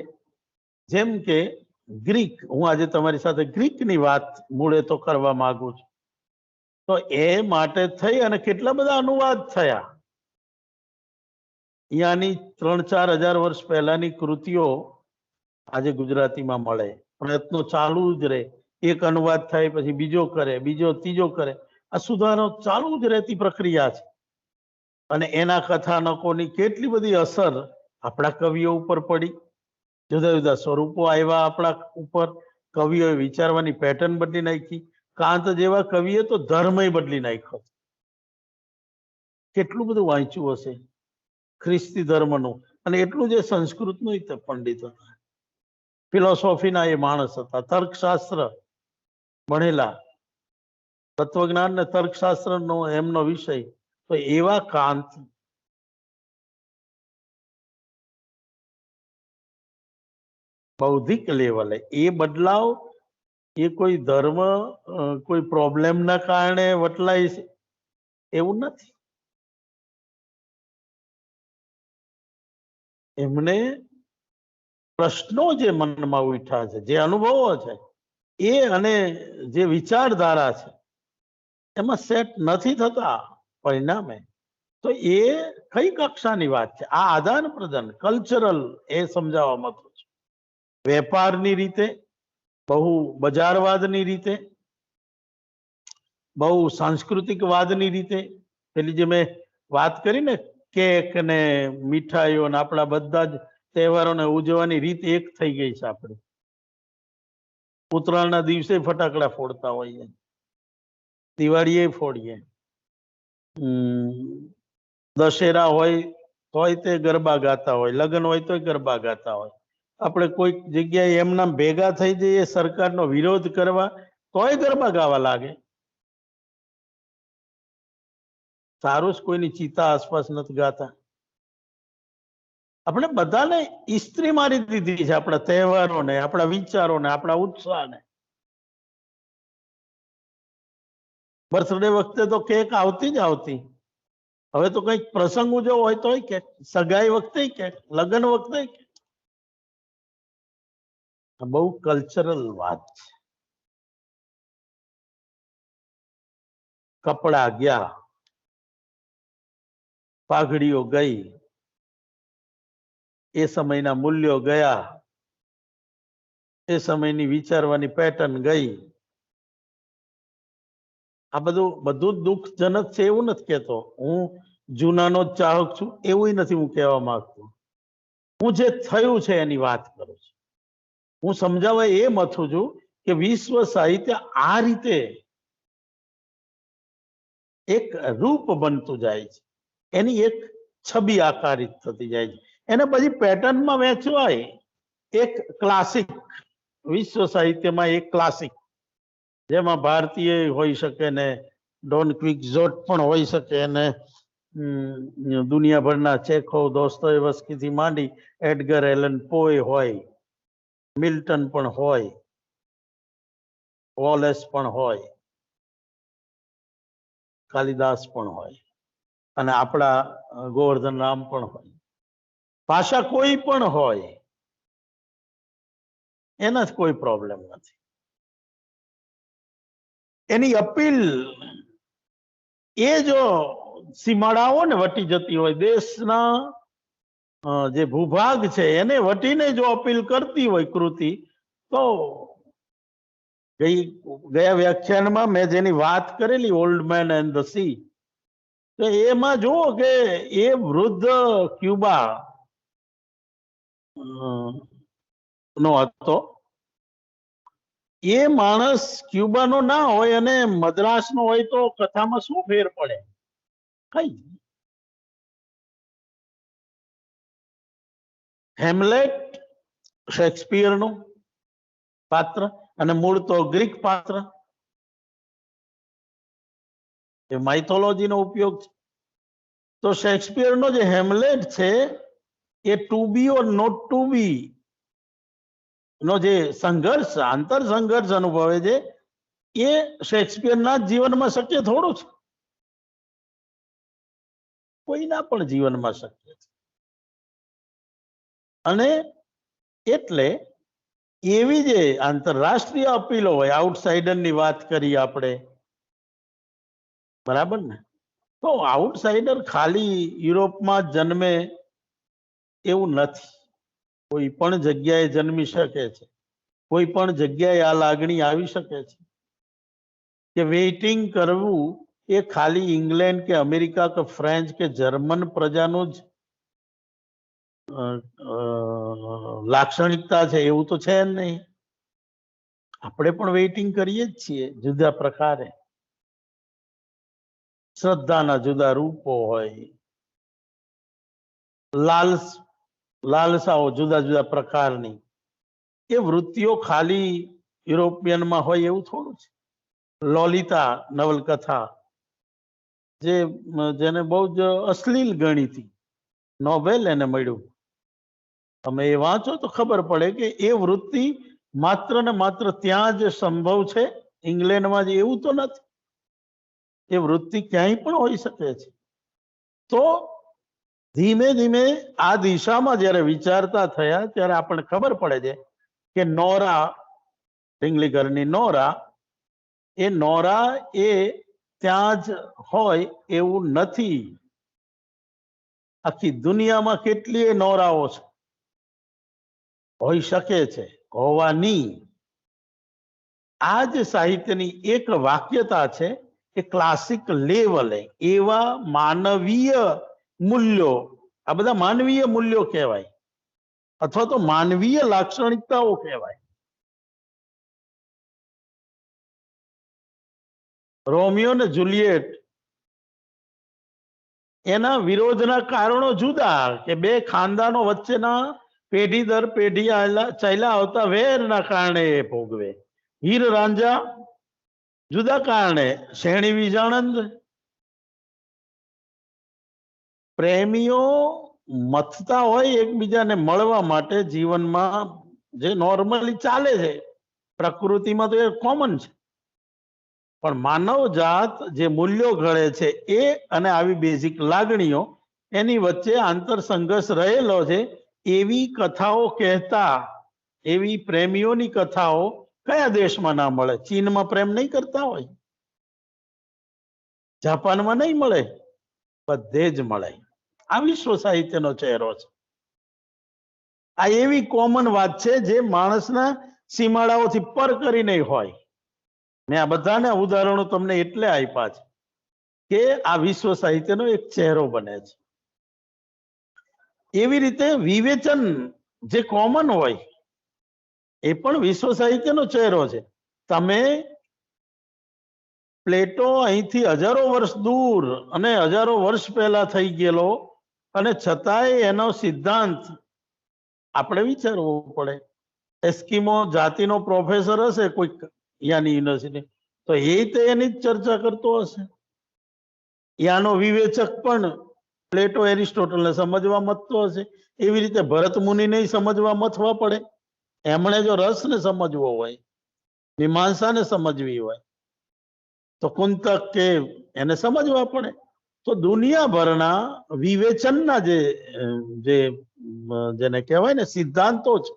જેમ કે ગ્રીક, હું આજે તમારી સાથે ગ્રીકની વાત મૂળે તો કરવા માંગુ છું, તો એ માટે થઈ અને કેટલા બધા અનુવાદ થયા. અહીંયાની 3-4 હજાર વર્ષ પહેલાની કૃતિઓ આજે ગુજરાતીમાં મળે, પ્રયત્નો ચાલુ જ રહે. એક અનુવાદ થાય પછી બીજો કરે, બીજો ત્રીજો કરે, આ સુધારો ચાલુ જ રહેતી પ્રક્રિયા છે. અને એના કથાનકોની કેટલી બધી અસર આપણા કવિઓ ઉપર પડી, જુદા જુદા સ્વરૂપો આવ્યા આપણા ઉપર, કવિઓએ વિચારવાની પેટર્ન બદલી નાખી. કાંત જેવા કવિએ તો ધર્મય બદલી નાખ્યો. કેટલું બધું વાંચ્યું હશે ખ્રિસ્તી ધર્મનું, અને એટલું જે સંસ્કૃતનું પંડિત હતા, ફિલોસોફીના એ માણસ હતા, તર્કશાસ્ત્ર ભણેલા, તત્વજ્ઞાન ને તર્કશાસ્ત્રનો એમનો વિષય. તો એવા કાંત બૌદ્ધિક લેવલે એ બદલાવ એ કોઈ ધર્મ, કોઈ પ્રોબ્લેમના કારણે વટલાય છે એવું નથી. એમને પ્રશ્નો જે મનમાં ઉઠ્યા છે, જે અનુભવો છે, એ અને જે વિચારધારા છે એમાં સેટ નથી થતા પરિણામે. તો એ કઈ કક્ષાની વાત છે? આ આદાન પ્રદાન કલ્ચરલ એ સમજાવવા માંગુ છું. વેપારની રીતે, બહુ બજારવાદની રીતે, બહુ સાંસ્કૃતિકવાદની રીતે, પેલી જે મેં વાત કરી ને કેક ને મીઠાઈઓ ને આપણા બધા જ તહેવારોને ઉજવવાની રીત એક થઈ ગઈ છે. આપણે ઉત્તરાયણના દિવસે ફટાકડા ફોડતા હોઈએ, દિવાળીએ ફોડીએ, દશેરા હોય તે ગરબા ગાતા હોય, લગ્ન હોય તો ગરબા ગાતા હોય. આપણે કોઈક જગ્યાએ એમના ભેગા થઈ જઈએ સરકારનો વિરોધ કરવા, તોય ગરબા ગાવા લાગે. સારું જ કોઈની ચિતા આસપાસ નથી ગાતા. આપણે બધાને ઇસ્ત્રી મારી દીધી છે, આપણા તહેવારોને, આપણા વિચારોને, આપણા ઉત્સાહને. બર્થડે વખતે તો કેક આવતી જ આવતી. હવે તો કઈક પ્રસંગ ઉજવો હોય તો કેક, સગાઈ વખતે કેક, લગ્ન વખતે કેક. બહુ કલ્ચરલ વાત છે. કપડા ગયા, પાઘડીઓ ગઈ, એ સમયના મૂલ્યો ગયા, એ સમયની વિચારવાની પેટર્ન ગઈ. આ બધું દુઃખજનક છે એવું નથી કહેતો હું. જૂનાનો જ ચાહક છું એવું નથી હું કહેવા માંગતો. હું જે થયું છે એની વાત કરું છું. હું સમજાવવા એ મથું છું કે વિશ્વ સાહિત્ય આ રીતે એક રૂપ બનતું જાય છે, એની એક છબી આકારિત થતી જાય છે. એને પછી પેટર્નમાં વહેંચવાય. એક ક્લાસિક, વિશ્વ સાહિત્યમાં એક ક્લાસિક, જેમાં ભારતીય હોઈ શકે ને ડોન ક્વિક્ઝોટ પણ હોઈ શકે ને દુનિયાભરના ચેખોવ, દોસ્તોયેવસ્કી થી માંડી એડગર એલન પોય હોય, મિલ્ટન પણ હોય, વોલેસ પણ હોય, કાલિદાસ પણ હોય, અને આપણા ગોવર્ધન રામ પણ હોય. ભાષા કોઈ પણ હોય, એના જ કોઈ પ્રોબ્લેમ નથી. એની અપીલ એ જો સીમાડાઓ ને વટી જતી હોય, દેશના જે ભૂભાગ છે એને વટીને જો અપીલ કરતી હોય કૃતિ, તો ગયા વ્યાખ્યાનમાં મેં જેની વાત કરેલી, old man and the sea, તો એમાં જુઓ કે એ વૃદ્ધ ક્યુબા નો હતો. એ માણસ ક્યુબાનો ના હોય અને મદ્રાસનો હોય તો કથામાં શું ફેર પડે? કઈ. હેમલેટ શેક્સપિયરનું પાત્ર, અને મૂળ તો ગ્રીક પાત્ર, એ માઇથોલોજીનો ઉપયોગ છે. તો શેક્સપિયરનો જે હેમલેટ છે એ to be or not to be નો જે સંઘર્ષ, આંતર સંઘર્ષ અનુભવે છે, એ શેક્સપિયરના જીવનમાં શક્ય થોડું છે, કોઈના પણ જીવનમાં શક્ય છે. અને એટલે એવી જે આંતરરાષ્ટ્રીય અપીલો હોય, આઉટસાઇડરની વાત કરી આપણે, બરાબર ને? તો આઉટસાઇડર ખાલી યુરોપમાં જ જન્મે એવું નથી. કોઈ પણ જગ્યાએ જન્મી શકે છે, કોઈ પણ જગ્યાએ આ લાગણી આવી શકે છે કે વેઇટિંગ કરવું એ ખાલી ઇંગ્લેન્ડ કે અમેરિકા કે ફ્રેન્ચ કે જર્મન પ્રજાનું જ લાક્ષણિકતા છે એવું તો છે જ નહીં. આપણે પણ વેઇટિંગ કરીએ જ છીએ, જુદા પ્રકારે. શ્રદ્ધાના જુદા રૂપો હોય, લાલસાઓ જુદા જુદા પ્રકારની. એ વૃત્તિઓ ખાલી યુરોપિયનમાં હોય એવું થોડું છે. લોલિતા નવલકથા, જેને બહુ જ અશ્લીલ ગણી હતી, નોબેલ એને મળ્યું. તમે એ વાંચો તો ખબર પડે કે એ વૃત્તિ માત્ર ને માત્ર ત્યાં જ સંભવ છે, ઇંગ્લેન્ડમાં જ એવું તો નથી. એ વૃત્તિ ક્યાંય પણ હોઈ શકે છે. તો ધીમે ધીમે આ દિશામાં જ્યારે વિચારતા થયા ત્યારે આપણને ખબર પડે છે કે નોરા, ઢીંગલીગરની નોરા, એ નોરા એ ત્યાં જ હોય એવું નથી. આખી દુનિયામાં કેટલીય નોરાઓ છે, હોઈ શકે છે, હોવાની. આ જ સાહિત્યની એક વાક્યતા છે કે ક્લાસિક લેવલે એવા માનવીય મૂલ્યો, આ બધા માનવીય મૂલ્યો કહેવાય, અથવા તો માનવીય લાક્ષણિકતાઓ કહેવાય. રોમિયો ને જુલિયટ, એના વિરોધના કારણો જુદા, કે બે ખાનદાનો વચ્ચેના પેઢી દર પેઢી ચાલ્યા આવતા વેરના કારણે એ ભોગવે. હીર રાંઝા જુદા કારણે, શેણી વિજાણંદ. પ્રેમીઓ મથતા હોય એકબીજાને મળવા માટે જીવનમાં, જે નોર્મલી ચાલે છે પ્રકૃતિમાં, તો એ કોમન છે. પણ માનવ જાત જે મૂલ્યો ઘડે છે એ અને આવી બેઝિક લાગણીઓ, એની વચ્ચે આંતર સંઘર્ષ રહેલો છે. એવી કથાઓ કહેતા, એવી પ્રેમીઓની કથાઓ કયા દેશમાં ના મળે? ચીનમાં પ્રેમ નહીં કરતા હોય, જાપાનમાં નહીં મળે, બધે જ મળે. આ વિશ્વ સાહિત્યનો ચહેરો છે. આ એવી કોમન વાત છે જે માણસના સીમાડાઓથી પર કરીને હોય. મેં આ બધાના ઉદાહરણો તમને એટલે આપ્યા છે કે આ વિશ્વ સાહિત્યનો એક ચહેરો બને છે. એવી રીતે વિવેચન જે કોમન હોય એ પણ વિશ્વ સાહિત્યનો ચહેરો છે. તમે પ્લેટો અહીંથી હજારો વર્ષ દૂર અને હજારો વર્ષ પહેલા થઈ ગયેલો, અને છતાંય એનો સિદ્ધાંત આપણે વિચારવો પડે. એસ્કિમો જાતિનો પ્રોફેસર હશે કોઈક યાની યુનિવર્સિટી, તો એ તો એની જ ચર્ચા કરતો હશે. યાનો વિવેચક પણ પ્લેટો એરિસ્ટોટલને સમજવા મથતો હશે. એવી રીતે ભરત મુનિને સમજવા મથવા પડે. એમણે જો રસને સમજવો હોય, મીમાંસાને સમજવી હોય, તો કુંતક કે એને સમજવા પડે. તો દુનિયાભરના વિવેચનના જેને કહેવાય ને સિદ્ધાંતો છે,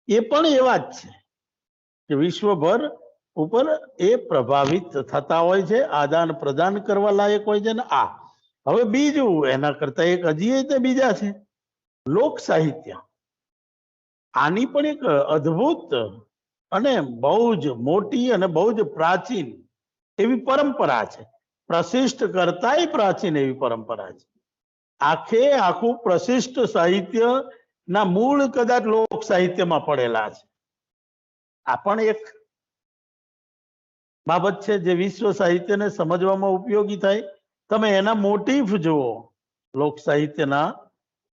એ પણ એવા જ છે કે વિશ્વભર ઉપર એ પ્રભાવિત થતા હોય છે, આદાન પ્રદાન કરવા લાયક હોય છે. ને હવે બીજું એના કરતા એક હજી તે બીજા છે, લોક સાહિત્ય. આની પણ એક અદ્ભુત અને બહુ જ મોટી અને બહુ જ પ્રાચીન એવી પરંપરા છે. પ્રશિષ્ટ કરતાય પ્રાચીન એવી પરંપરા છે. આખે આખું પ્રશિષ્ટ સાહિત્ય ના મૂળ કદાચ લોક સાહિત્યમાં પડેલા છે. આ પણ એક બાબત છે જે વિશ્વ સાહિત્યને સમજવામાં ઉપયોગી થાય. તમે એના મોટીફ જુઓ, લોક સાહિત્યના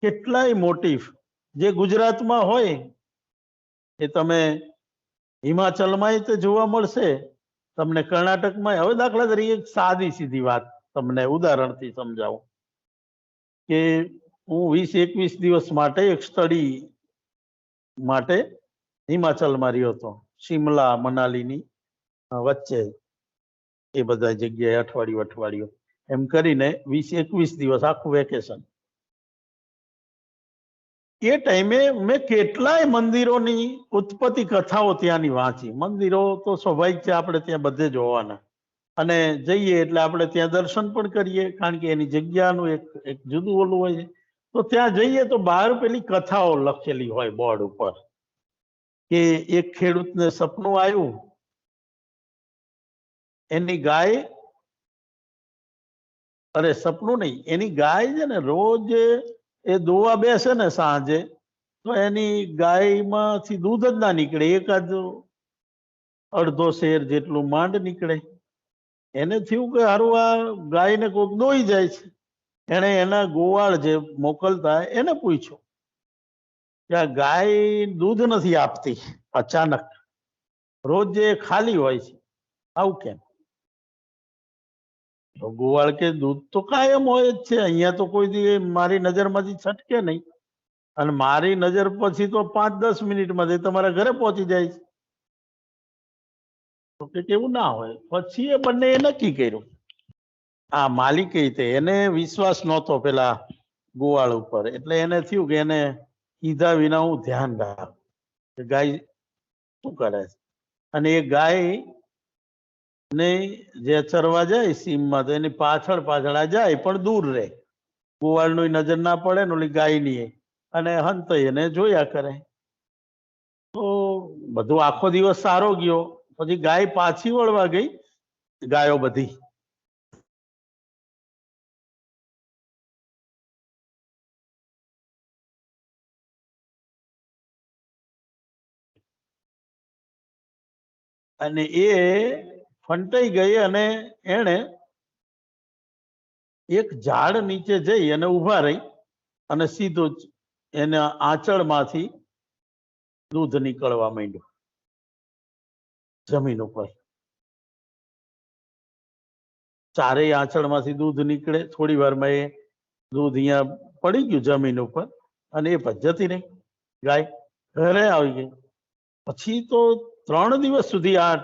કેટલાય મોટીફ જે ગુજરાતમાં હોય એ તમે હિમાચલમાં તે જોવા મળશે, તમને કર્ણાટકમાં. હવે દાખલા તરીકે એક સાદી સીધી વાત તમને ઉદાહરણથી સમજાવું કે હું 20-21 દિવસ માટે એક સ્ટડી માટે હિમાચલમાં રહ્યો હતો, શિમલા મનાલીની વચ્ચે. એ બધા જગ્યાએ અઠવાડિયું એમ કરીને 20-21 દિવસ આખું વેકેશન. એ ટાઈમે મેં કેટલાય મંદિરોની ઉત્પત્તિ કથાઓ ત્યાંની વાંચી. મંદિરો તો સ્વાભાવિક છે, આપણે ત્યાં બધે જ હોવાના, અને જઈએ એટલે આપણે ત્યાં દર્શન પણ કરીએ, કારણ કે એની જગ્યાનું એક જુદું ઓલું હોય છે. તો ત્યાં જઈએ તો બહાર પેલી કથાઓ લખેલી હોય બોર્ડ ઉપર કે એક ખેડૂતને સપનું આવ્યું, એની ગાય, અરે સપનું નહીં, એની ગાય છે ને રોજ એ દોવા બેસે ને સાંજે, તો એની ગાયમાંથી દૂધ જ ના નીકળે, એકાદ અડધો શેર જેટલું માંડ નીકળે. એને થયું કે હારું આ ગાયને કોઈક દોઈ જાય છે. એને એના ગોવાળ જે મોકલતા એને પૂછ્યું કે આ ગાય દૂધ નથી આપતી અચાનક, રોજ જે ખાલી હોય છે, આવું કેમ? ગોવાળ કે દૂધ તો કાયમ હોય જ છે, અહીંયા તો કોઈ દી મારી નજરમાંથી છટકે નહીં, અને મારી નજર પછી તો 5-10 મિનિટમાં તમારા ઘરે પહોંચી જાય છે. તો કે એવું ના હોય. પછી એ બંને નક્કી કર્યું. આ માલિકે એને વિશ્વાસ નહોતો પેલા ગોવાળ ઉપર, એટલે એને થયું કે એને કીધા વિના હું ધ્યાન રાખ કે ગાય શું કરે છે. અને એ ગાય ને જે ચરવા જાય સીમમાં, તો એની પાછળ પાછળ આ જાય, પણ દૂર રહે, ગોવાળની નજર ના પડે ને ઓલી ગાયની, અને હંત એને જોયા કરે. તો બધું આખો દિવસ સારો ગયો. પછી ગાય પાછી વળવા ગઈ, ગાયો બધી, અને એ ફંટાઈ ગઈ, અને એને એક ઝાડ નીચે જઈ અને ઉભા રહી, અને સીધું જ એના આંચળમાંથી દૂધ નીકળવા માંડ્યું જમીન ઉપર. ચારેય આંચળમાંથી દૂધ નીકળે. થોડી વારમાં એ દૂધ અહીંયા પડી ગયું જમીન ઉપર, અને એ જતી રહી ગાય, ઘરે આવી ગઈ. પછી તો 3 દિવસ સુધી આ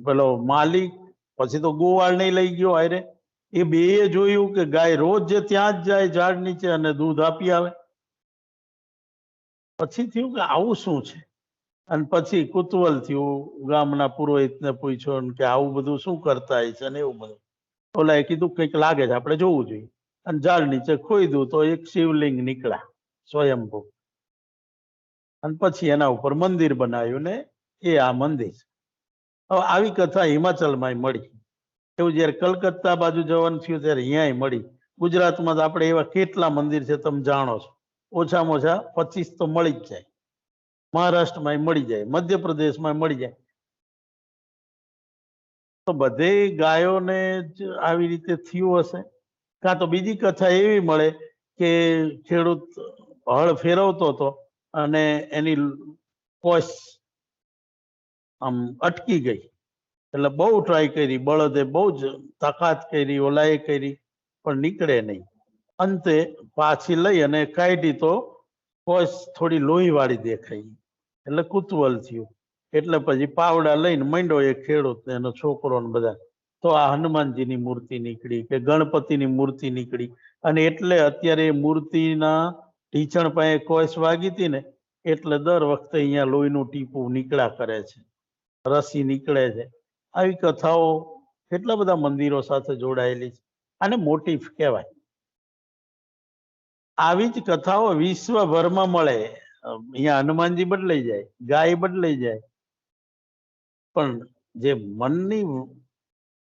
પેલો માલિક, પછી તો ગોવાળ નહીં લઈ ગયો હારે, એ બે જોયું કે ગાય રોજ જે ત્યાં જ જાય ઝાડ નીચે અને દૂધ આપી આવે. પછી થયું કે આવું શું છે, અને પછી કુતૂહલ થયું, ગામના પુરોહિતને પૂછ્યું કે આવું બધું શું કરતા હશે, અને એવું બધું. ઓલાએ કીધું કંઈક લાગે છે, આપણે જોવું જોઈએ. અને ઝાડ નીચે ખોઈદું તો એક શિવલિંગ નીકળ્યા સ્વયંભૂ, અને પછી એના ઉપર મંદિર બનાવ્યું, ને એ આ મંદિર. હવે આવી કથા હિમાચલમાં મળી. એવું જયારે કલકત્તા બાજુ જવાનું થયું ત્યારે અહીંયા મળી. ગુજરાતમાં તો આપણે એવા કેટલા મંદિર છે તમે જાણો છો, ઓછામાં ઓછા 25 તો મળી જ જાય. મહારાષ્ટ્રમાં મળી જાય, મધ્યપ્રદેશમાં મળી જાય. તો બધે ગાયોને જ આવી રીતે થયું હશે. કાં તો બીજી કથા એવી મળે કે ખેડૂત હળ ફેરવતો હતો અને એની કોસ આમ અટકી ગઈ, એટલે બહુ ટ્રાય કરી, બળદે બહુ જ તાકાત કરી, ઓલાએ કરી, પણ નીકળે નહીં. અંતે પાછી લઈ અને કાઢી તો કોસ થોડી લોહી વાળી દેખાઈ, એટલે કુતૂહલ થયું. એટલે પછી પાવડા લઈને માંડ્યો એ ખેડૂત ને એનો છોકરો ને બધા. તો આ હનુમાનજીની મૂર્તિ નીકળી કે ગણપતિની મૂર્તિ નીકળી. અને એટલે અત્યારે મૂર્તિના ઢીંચણ પાસે કોસ વાગી હતી ને, એટલે દર વખતે અહીંયા લોહીનું ટીપું નીકળ્યા કરે છે, રસી નીકળે છે. આવી કથાઓ કેટલા બધા મંદિરો સાથે જોડાયેલી છે. આને મોટિફ કહેવાય. આવી જ કથાઓ વિશ્વભરમાં મળે. અહીંયા હનુમાનજી બદલાઈ જાય, ગાય બદલાઈ જાય, પણ જે મનની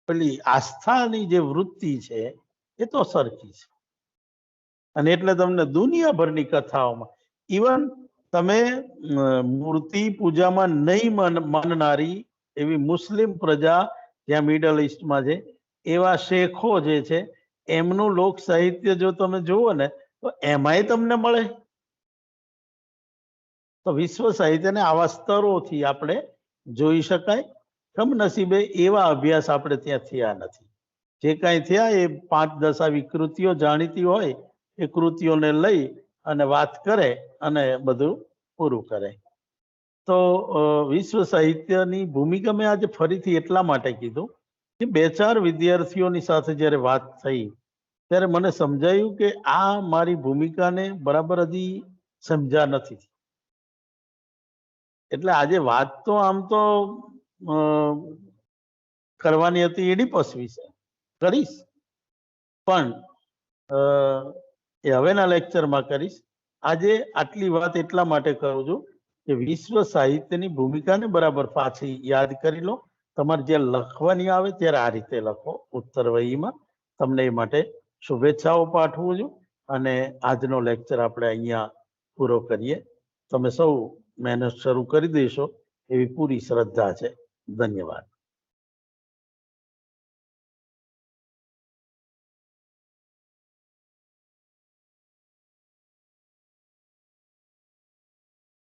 પેલી આસ્થાની જે વૃત્તિ છે એ તો સરખી છે. અને એટલે તમને દુનિયાભરની કથાઓમાં, ઇવન તમે મૂર્તિ પૂજામાં નહીં માનનારી એવી મુસ્લિમ પ્રજા જ્યાં મિડલ ઈસ્ટમાં છે, એવા શેખો જે છે એમનું લોક સાહિત્ય જો તમે જુઓ ને તો એમાંય તમને મળે. તો વિશ્વ સાહિત્યને આવા સ્તરોથી આપણે જોઈ શકાય. કમનસીબે એવા અભ્યાસ આપણે ત્યાં થયા નથી. જે કાંઈ થયા એ 5-10 આવી કૃતિઓ જાણીતી હોય એ કૃતિઓને લઈ અને વાત કરે અને બધું પૂરું કરે. તો વિશ્વ સાહિત્યની ભૂમિકા મેં આજે ફરીથી એટલા માટે કીધું કે 2-4 વિદ્યાર્થીઓની સાથે જ્યારે વાત થઈ ત્યારે મને સમજાયું કે આ મારી ભૂમિકાને બરાબર હજી સમજ્યા નથી. એટલે આજે વાત તો આમ તો કરવાની હતી એડિપસ વિશે, કરીશ, પણ એ હવેના લેક્ચરમાં કરીશ. આજે આટલી વાત એટલા માટે કરું છું કે વિશ્વ સાહિત્યની ભૂમિકાને બરાબર પાછી યાદ કરી લો. તમારે જે લખવાની આવે ત્યારે આ રીતે લખો ઉત્તરવહીમાં. તમને એ માટે શુભેચ્છાઓ પાઠવું છું અને આજનો લેક્ચર આપણે અહીંયા પૂરો કરીએ. તમે સૌ મહેનત શરૂ કરી દેશો એવી પૂરી શ્રદ્ધા છે. ધન્યવાદ.